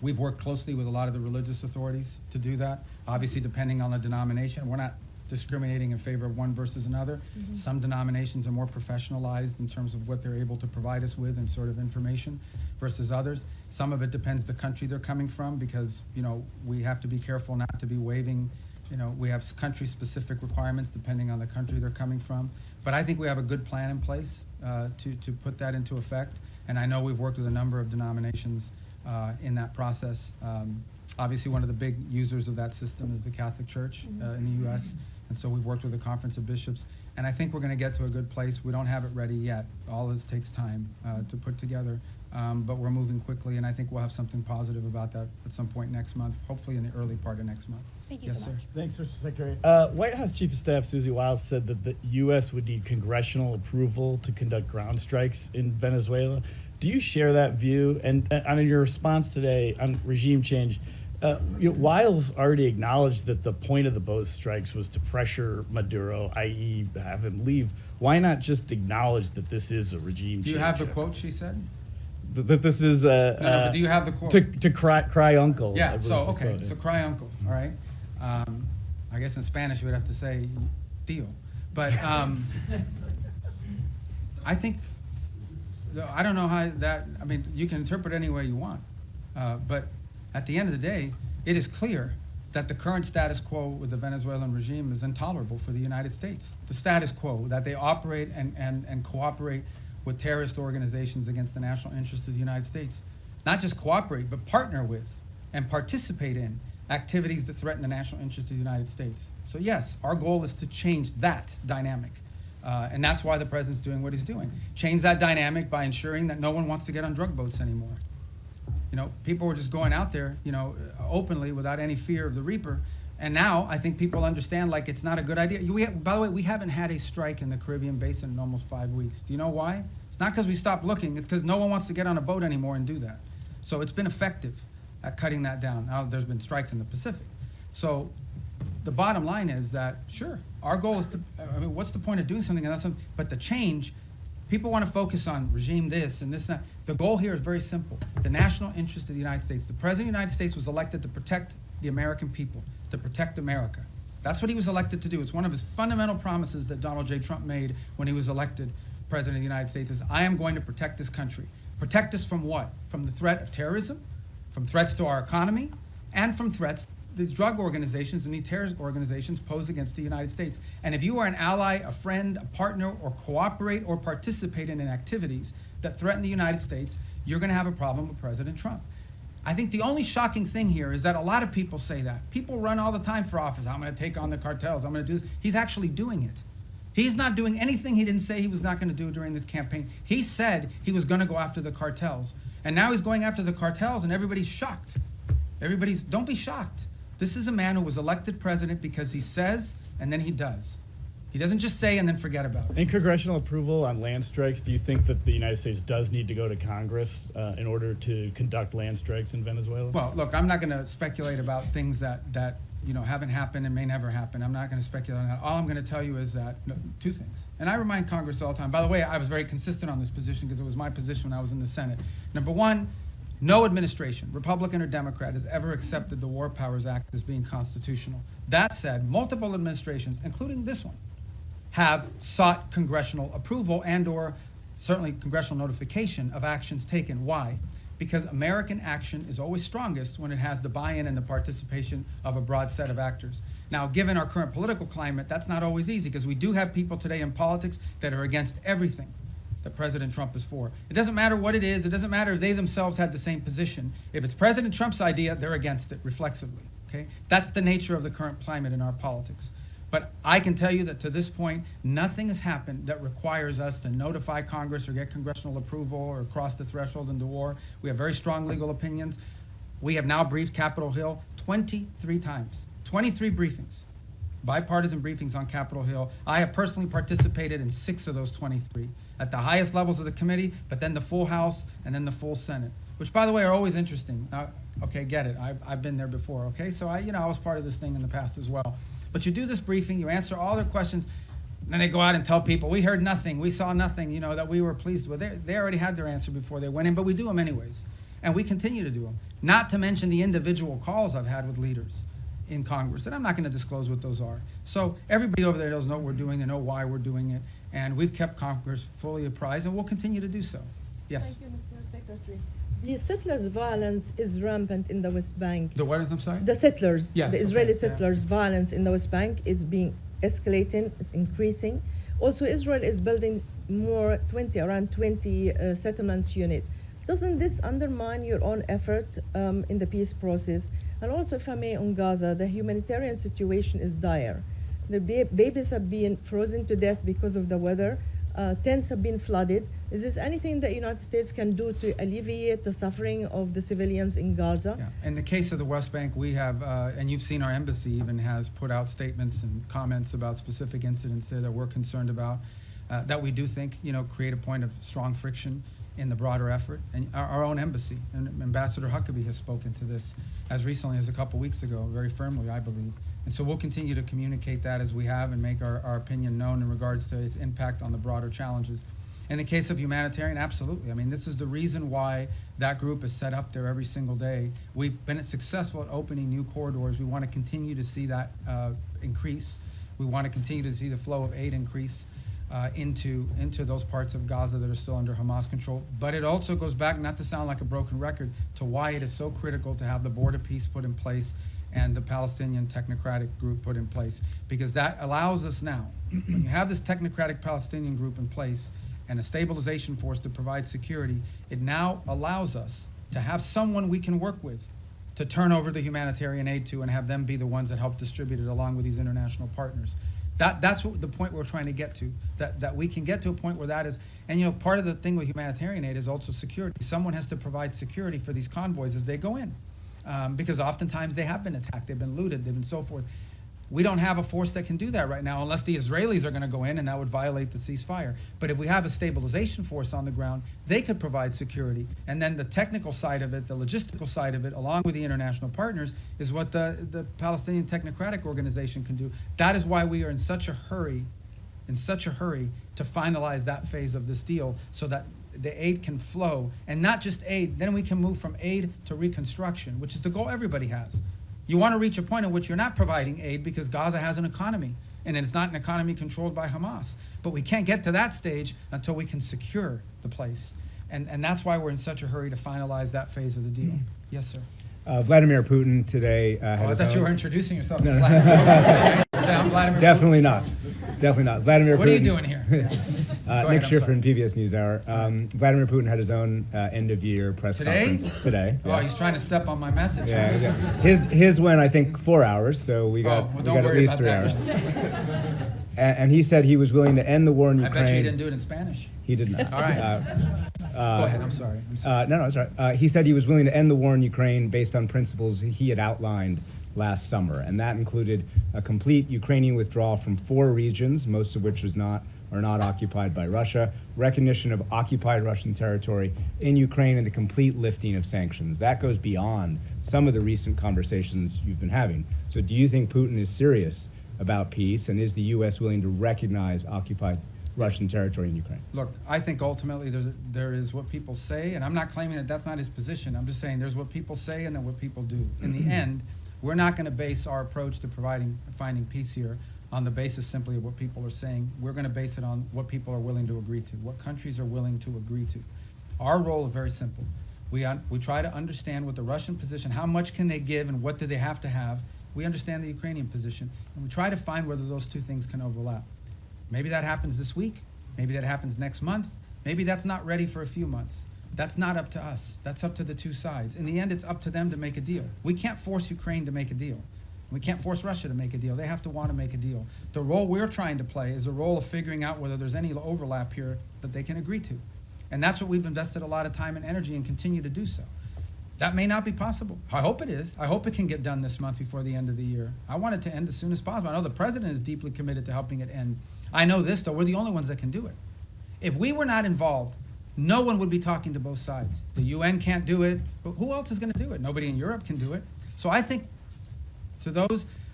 We've worked closely with a lot of the religious authorities to do that. Obviously, depending on the denomination, we're not discriminating in favor of one versus another. Mhm. Some denominations are more professionalized in terms of what they're able to provide us with and sort of information versus others. Some of it depends the country they're coming from, because, you know, we have to be careful not to be waiving, you know, we have country-specific requirements depending on the country they're coming from. But I think we have a good plan in place to put that into effect. And I know we've worked with a number of denominations in that process. Obviously, one of the big users of that system is the Catholic Church in the U.S., and so we've worked with the Conference of Bishops. And I think we're going to get to a good place. We don't have it ready yet. All this takes time to put together, but we're moving quickly, and I think we'll have something positive about that at some point next month, hopefully in the early part of next month. Thank you yes, so much. sir. Thanks, Mr. Secretary. White House Chief of Staff Susie Wiles said that the U.S. would need congressional approval to conduct ground strikes in Venezuela. Do you share that view? And on your response today on regime change, Wiles already acknowledged that the point of those strikes was to pressure Maduro, i.e. have him leave. Why not just acknowledge that this is a regime change? Do you have the quote she said? That this is No, but do you have the quote? To cry uncle. Yeah, was so, the okay, quote. so cry uncle, all right? I guess in Spanish you would have to say tío. But I think, I don't know how that, I mean, you can interpret any way you want. But at the end of the day, it is clear that the current status quo with the Venezuelan regime is intolerable for the United States. The status quo, that they operate and cooperate with terrorist organizations against the national interest of the United States. Not just cooperate, but partner with and participate in activities that threaten the national interest of the United States. So yes, our goal is to change that dynamic. And that's why the president's doing what he's doing. Change that dynamic by ensuring that no one wants to get on drug boats anymore. You know, people were just going out there, you know, openly without any fear of the reaper. And now I think people understand, like, it's not a good idea. By the way, we haven't had a strike in the Caribbean basin in almost 5 weeks. Do you know why? It's not because we stopped looking. It's because no one wants to get on a boat anymore and do that. So it's been effective at cutting that down. Now there's been strikes in the Pacific. So the bottom line is that, sure, our goal is to, I mean, what's the point of doing something? But the change, people want to focus on regime this and this and that. The goal here is very simple. The national interest of the United States. The President of the United States was elected to protect the American people, to protect America. That's what he was elected to do. It's one of his fundamental promises that Donald J. Trump made when he was elected President of the United States, is I am going to protect this country. Protect us from what? From the threat of terrorism, from threats to our economy, and from threats these drug organizations and these terrorist organizations pose against the United States. And if you are an ally, a friend, a partner, or cooperate or participate in activities that threaten the United States, you're going to have a problem with President Trump. I think the only shocking thing here is that a lot of people say that. People run all the time for office. I'm going to take on the cartels. I'm going to do this. He's actually doing it. He's not doing anything he didn't say he was not going to do during this campaign. He said he was going to go after the cartels. And now he's going after the cartels, and everybody's shocked. Don't be shocked. This is a man who was elected president because he says and then he does. He doesn't just say and then forget about it. In congressional approval on land strikes, do you think that the United States does need to go to Congress in order to conduct land strikes in Venezuela? Well, look, I'm not going to speculate about things that haven't happened and may never happen. I'm not going to speculate on that. All I'm going to tell you is that two things. And I remind Congress all the time. By the way, I was very consistent on this position because it was my position when I was in the Senate. Number one, no administration, Republican or Democrat, has ever accepted the War Powers Act as being constitutional. That said, multiple administrations, including this one, have sought congressional approval and or certainly congressional notification of actions taken. Why? Because American action is always strongest when it has the buy-in and the participation of a broad set of actors. Now, given our current political climate, that's not always easy because we do have people today in politics that are against everything that President Trump is for. It doesn't matter what it is. It doesn't matter if they themselves had the same position. If it's President Trump's idea, they're against it reflexively, okay? That's the nature of the current climate in our politics. But I can tell you that to this point, nothing has happened that requires us to notify Congress or get congressional approval or cross the threshold into war. We have very strong legal opinions. We have now briefed Capitol Hill 23 times, 23 briefings, bipartisan briefings on Capitol Hill. I have personally participated in 6 of those 23 at the highest levels of the committee, but then the full House and then the full Senate, which, by the way, are always interesting. Now, okay, get it. I've been there before, okay? So I was part of this thing in the past as well. But you do this briefing, you answer all their questions, and then they go out and tell people, we heard nothing, we saw nothing, that we were pleased with. They already had their answer before they went in, but we do them anyways. And we continue to do them. Not to mention the individual calls I've had with leaders in Congress, and I'm not going to disclose what those are. So everybody over there does know what we're doing, they know why we're doing it, and we've kept Congress fully apprised, and we'll continue to do so. Yes? Thank you, Mr. Secretary. The settlers' violence is rampant in the West Bank. The what is, I'm sorry? The settlers, yes, the Israeli okay, settlers' violence in the West Bank is being escalating, is increasing. Also, Israel is building around 20 settlements unit. Doesn't this undermine your own effort in the peace process? And also, if I may, on Gaza, the humanitarian situation is dire. The babies have been frozen to death because of the weather. Tents have been flooded. Is this anything that the United States can do to alleviate the suffering of the civilians in Gaza? Yeah. In the case of the West Bank, we have, and you've seen our embassy even has put out statements and comments about specific incidents there that we're concerned about, that we do think, create a point of strong friction in the broader effort. And our own embassy, and Ambassador Huckabee has spoken to this as recently as a couple weeks ago, very firmly, I believe. And so we'll continue to communicate that as we have and make our opinion known in regards to its impact on the broader challenges. In the case of humanitarian, absolutely. I mean, this is the reason why that group is set up there every single day. We've been successful at opening new corridors. We want to continue to see that increase. We want to continue to see the flow of aid increase into those parts of Gaza that are still under Hamas control. But it also goes back, not to sound like a broken record, to why it is so critical to have the border peace put in place and the Palestinian technocratic group put in place. Because that allows us now, when you have this technocratic Palestinian group in place and a stabilization force to provide security, it now allows us to have someone we can work with to turn over the humanitarian aid to and have them be the ones that help distribute it along with these international partners. That's what the point we're trying to get to, that we can get to a point where that is, and part of the thing with humanitarian aid is also security. Someone has to provide security for these convoys as they go in, because oftentimes they have been attacked, they've been looted, they've been so forth. We don't have a force that can do that right now unless the Israelis are going to go in, and that would violate the ceasefire. But if we have a stabilization force on the ground, they could provide security. And then the technical side of it, the logistical side of it, along with the international partners, is what the Palestinian Technocratic Organization can do. That is why we are in such a hurry to finalize that phase of this deal so that the aid can flow. And not just aid, then we can move from aid to reconstruction, which is the goal everybody has. You want to reach a point at which you're not providing aid because Gaza has an economy, and it's not an economy controlled by Hamas. But we can't get to that stage until we can secure the place. And that's why we're in such a hurry to finalize that phase of the deal. Yes, sir. Vladimir Putin today I thought you were introducing yourself. No, no. Vladimir. I'm Vladimir Definitely Putin. not. Definitely not. Vladimir So Putin. what are you doing here? Nick Schifrin, PBS NewsHour. Vladimir Putin had his own end-of-year press conference today. Oh, he's trying to step on my message. Yeah. His went, I think, 4 hours, so we got at least 3 hours. And he said he was willing to end the war in Ukraine. I bet you didn't do it in Spanish. He did not. All right. Go ahead. I'm sorry. No, it's right. He said he was willing to end the war in Ukraine based on principles he had outlined last summer, and that included a complete Ukrainian withdrawal from 4 regions, most of which was not are not occupied by Russia, recognition of occupied Russian territory in Ukraine, and the complete lifting of sanctions. That goes beyond some of the recent conversations you've been having. So do you think Putin is serious about peace, and is the U.S. willing to recognize occupied Russian territory in Ukraine? Look, I think ultimately there is what people say, and I'm not claiming that that's not his position. I'm just saying there's what people say and then what people do. In the end, we're not going to base our approach to finding peace here on the basis simply of what people are saying. We're going to base it on what people are willing to agree to, what countries are willing to agree to. Our role is very simple. We try to understand what the Russian position, how much can they give and what do they have to have. We understand the Ukrainian position, and we try to find whether those two things can overlap. Maybe that happens this week. Maybe that happens next month. Maybe that's not ready for a few months. That's not up to us. That's up to the two sides. In the end, it's up to them to make a deal. We can't force Ukraine to make a deal. We can't force Russia to make a deal. They have to want to make a deal. The role we're trying to play is a role of figuring out whether there's any overlap here that they can agree to. And that's what we've invested a lot of time and energy and continue to do so. That may not be possible. I hope it is. I hope it can get done this month before the end of the year. I want it to end as soon as possible. I know the president is deeply committed to helping it end. I know this, though, we're the only ones that can do it. If we were not involved, no one would be talking to both sides. The UN can't do it, but who else is going to do it? Nobody in Europe can do it. So I think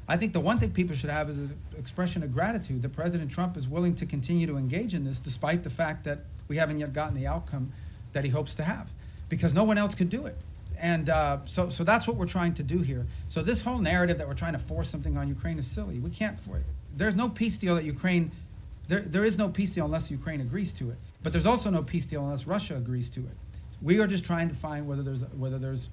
I think the one thing people should have is an expression of gratitude that President Trump is willing to continue to engage in this despite the fact that we haven't yet gotten the outcome that he hopes to have, because no one else could do it. And so that's what we're trying to do here. So this whole narrative that we're trying to force something on Ukraine is silly. We can't force it. There's no peace deal that Ukraine, there is no peace deal unless Ukraine agrees to it. But there's also no peace deal unless Russia agrees to it. We are just trying to find whether there's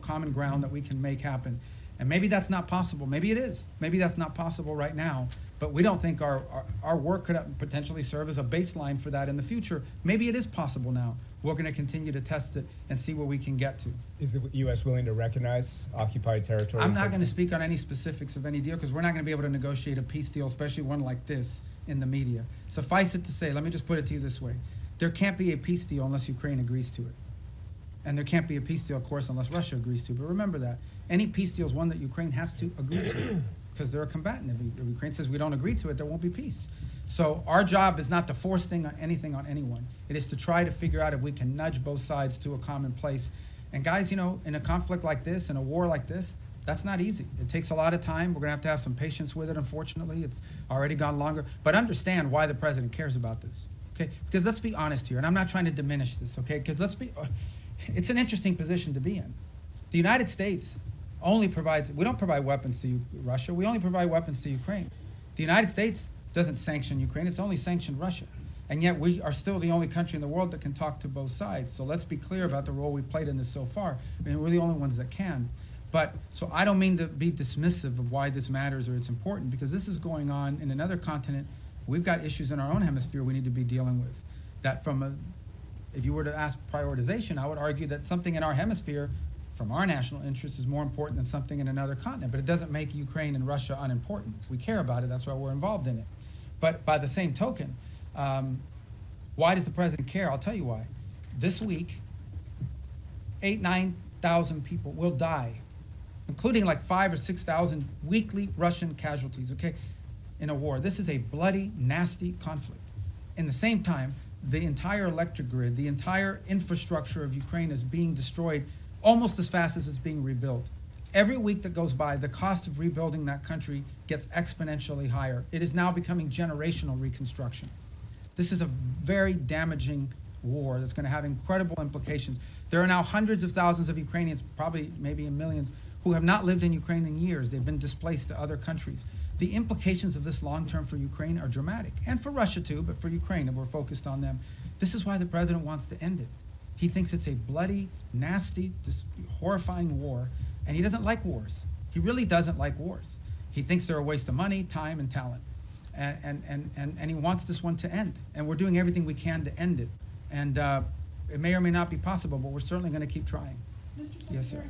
common ground that we can make happen. And maybe that's not possible. Maybe it is. Maybe that's not possible right now. But we don't think our work could potentially serve as a baseline for that in the future. Maybe it is possible now. We're going to continue to test it and see where we can get to. Is the U.S. willing to recognize occupied territory? I'm not going to speak on any specifics of any deal because we're not going to be able to negotiate a peace deal, especially one like this, in the media. Suffice it to say, let me just put it to you this way. There can't be a peace deal unless Ukraine agrees to it. And there can't be a peace deal, of course, unless Russia agrees to it. But remember that. Any peace deal is one that Ukraine has to agree to because they're a combatant. If Ukraine says we don't agree to it, there won't be peace. So our job is not to force anything on anyone. It is to try to figure out if we can nudge both sides to a common place. And guys, in a conflict like this, in a war like this, that's not easy. It takes a lot of time. We're going to have some patience with it, unfortunately. It's already gone longer. But understand why the president cares about this, okay? Because let's be honest here, and I'm not trying to diminish this, okay? Because it's an interesting position to be in. The United States only we don't provide weapons to Russia. We only provide weapons to Ukraine. The United States doesn't sanction Ukraine. It's only sanctioned Russia. And yet we are still the only country in the world that can talk to both sides. So let's be clear about the role we've played in this so far. I mean, we're the only ones that can. But so I don't mean to be dismissive of why this matters or it's important, because this is going on in another continent. We've got issues in our own hemisphere we need to be dealing with. That if you were to ask prioritization, I would argue that something in our hemisphere from our national interest is more important than something in another continent. But it doesn't make Ukraine and Russia unimportant. We care about it. That's why we're involved in it. But by the same token, why does the president care? I'll tell you why. This week, 9,000 people will die, including like 5,000 or 6,000 weekly Russian casualties, okay, in a war. This is a bloody, nasty conflict. In the same time, the entire electric grid, the entire infrastructure of Ukraine is being destroyed almost as fast as it's being rebuilt. Every week that goes by, the cost of rebuilding that country gets exponentially higher. It is now becoming generational reconstruction. This is a very damaging war that's going to have incredible implications. There are now hundreds of thousands of Ukrainians, probably maybe in millions, who have not lived in Ukraine in years. They've been displaced to other countries. The implications of this long-term for Ukraine are dramatic, and for Russia too, but for Ukraine, and we're focused on them. This is why the president wants to end it. He thinks it's a bloody, nasty, horrifying war, and he doesn't like wars. He really doesn't like wars. He thinks they're a waste of money, time, and talent. And he wants this one to end. And we're doing everything we can to end it. And it may or may not be possible, but we're certainly going to keep trying. Yes, sir.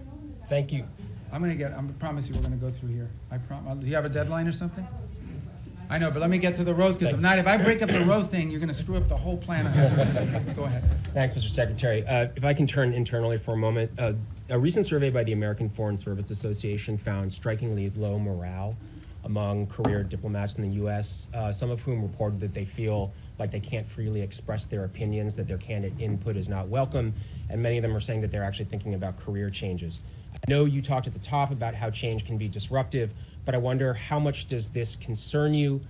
Thank you. I promise you we're going to go through here. I promise. Do you have a deadline or something? I know, but let me get to the roads, because if not, if I break up the road thing, you're going to screw up the whole plan I have for today. Go ahead. Thanks, Mr. Secretary. If I can turn internally for a moment, a recent survey by the American Foreign Service Association found strikingly low morale among career diplomats in the U.S., some of whom reported that they feel like they can't freely express their opinions, that their candidate input is not welcome, and many of them are saying that they're actually thinking about career changes. I know you talked at the top about how change can be disruptive, but I wonder how much does this concern you?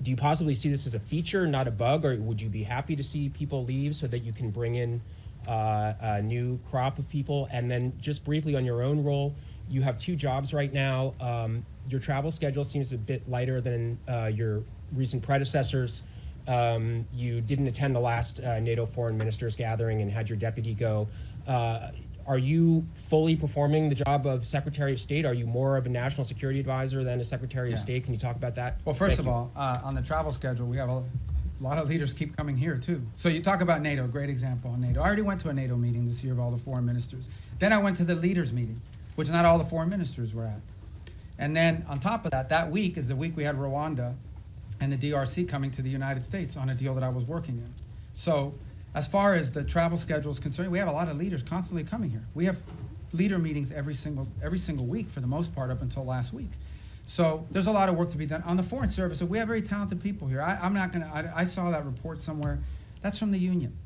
Do you possibly see this as a feature, not a bug, or would you be happy to see people leave so that you can bring in a new crop of people? And then just briefly on your own role, you have 2 jobs right now. Your travel schedule seems a bit lighter than your recent predecessors. You didn't attend the last NATO foreign ministers gathering and had your deputy go. Are you fully performing the job of Secretary of State? Are you more of a national security advisor than a Secretary of State? Can you talk about that? Well, first of all, on the travel schedule, we have a lot of leaders keep coming here too. So you talk about NATO, great example on NATO. I already went to a NATO meeting this year of all the foreign ministers. Then I went to the leaders meeting, which not all the foreign ministers were at. And then on top of that, that week is the week we had Rwanda and the DRC coming to the United States on a deal that I was working in. So as far as the travel schedule is concerned, we have a lot of leaders constantly coming here. We have leader meetings every single week for the most part up until last week. So there's a lot of work to be done. On the Foreign Service, we have very talented people here. I saw that report somewhere. That's from the union.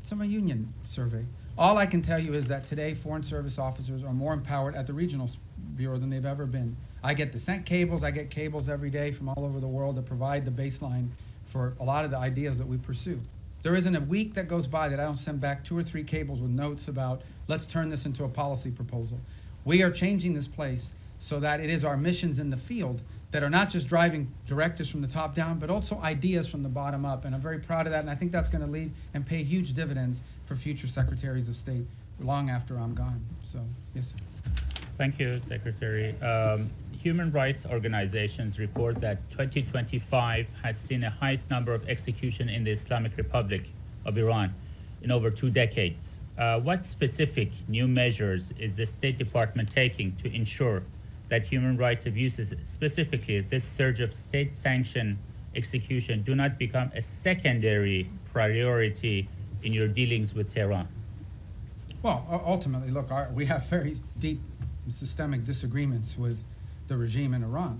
It's from a union survey. All I can tell you is that today Foreign Service officers are more empowered at the regional bureau than they've ever been. I get descent cables, I get cables every day from all over the world that provide the baseline for a lot of the ideas that we pursue. There isn't a week that goes by that I don't send back 2 or 3 cables with notes about, let's turn this into a policy proposal. We are changing this place so that it is our missions in the field that are not just driving directives from the top down, but also ideas from the bottom up. And I'm very proud of that, and I think that's going to lead and pay huge dividends for future secretaries of state long after I'm gone. So, yes, sir. Thank you, Secretary. Human rights organizations report that 2025 has seen the highest number of executions in the Islamic Republic of Iran in over 2 decades. What specific new measures is the State Department taking to ensure that human rights abuses, specifically this surge of state-sanctioned execution, do not become a secondary priority in your dealings with Tehran? Well, ultimately, look, we have very deep and systemic disagreements with the regime in Iran.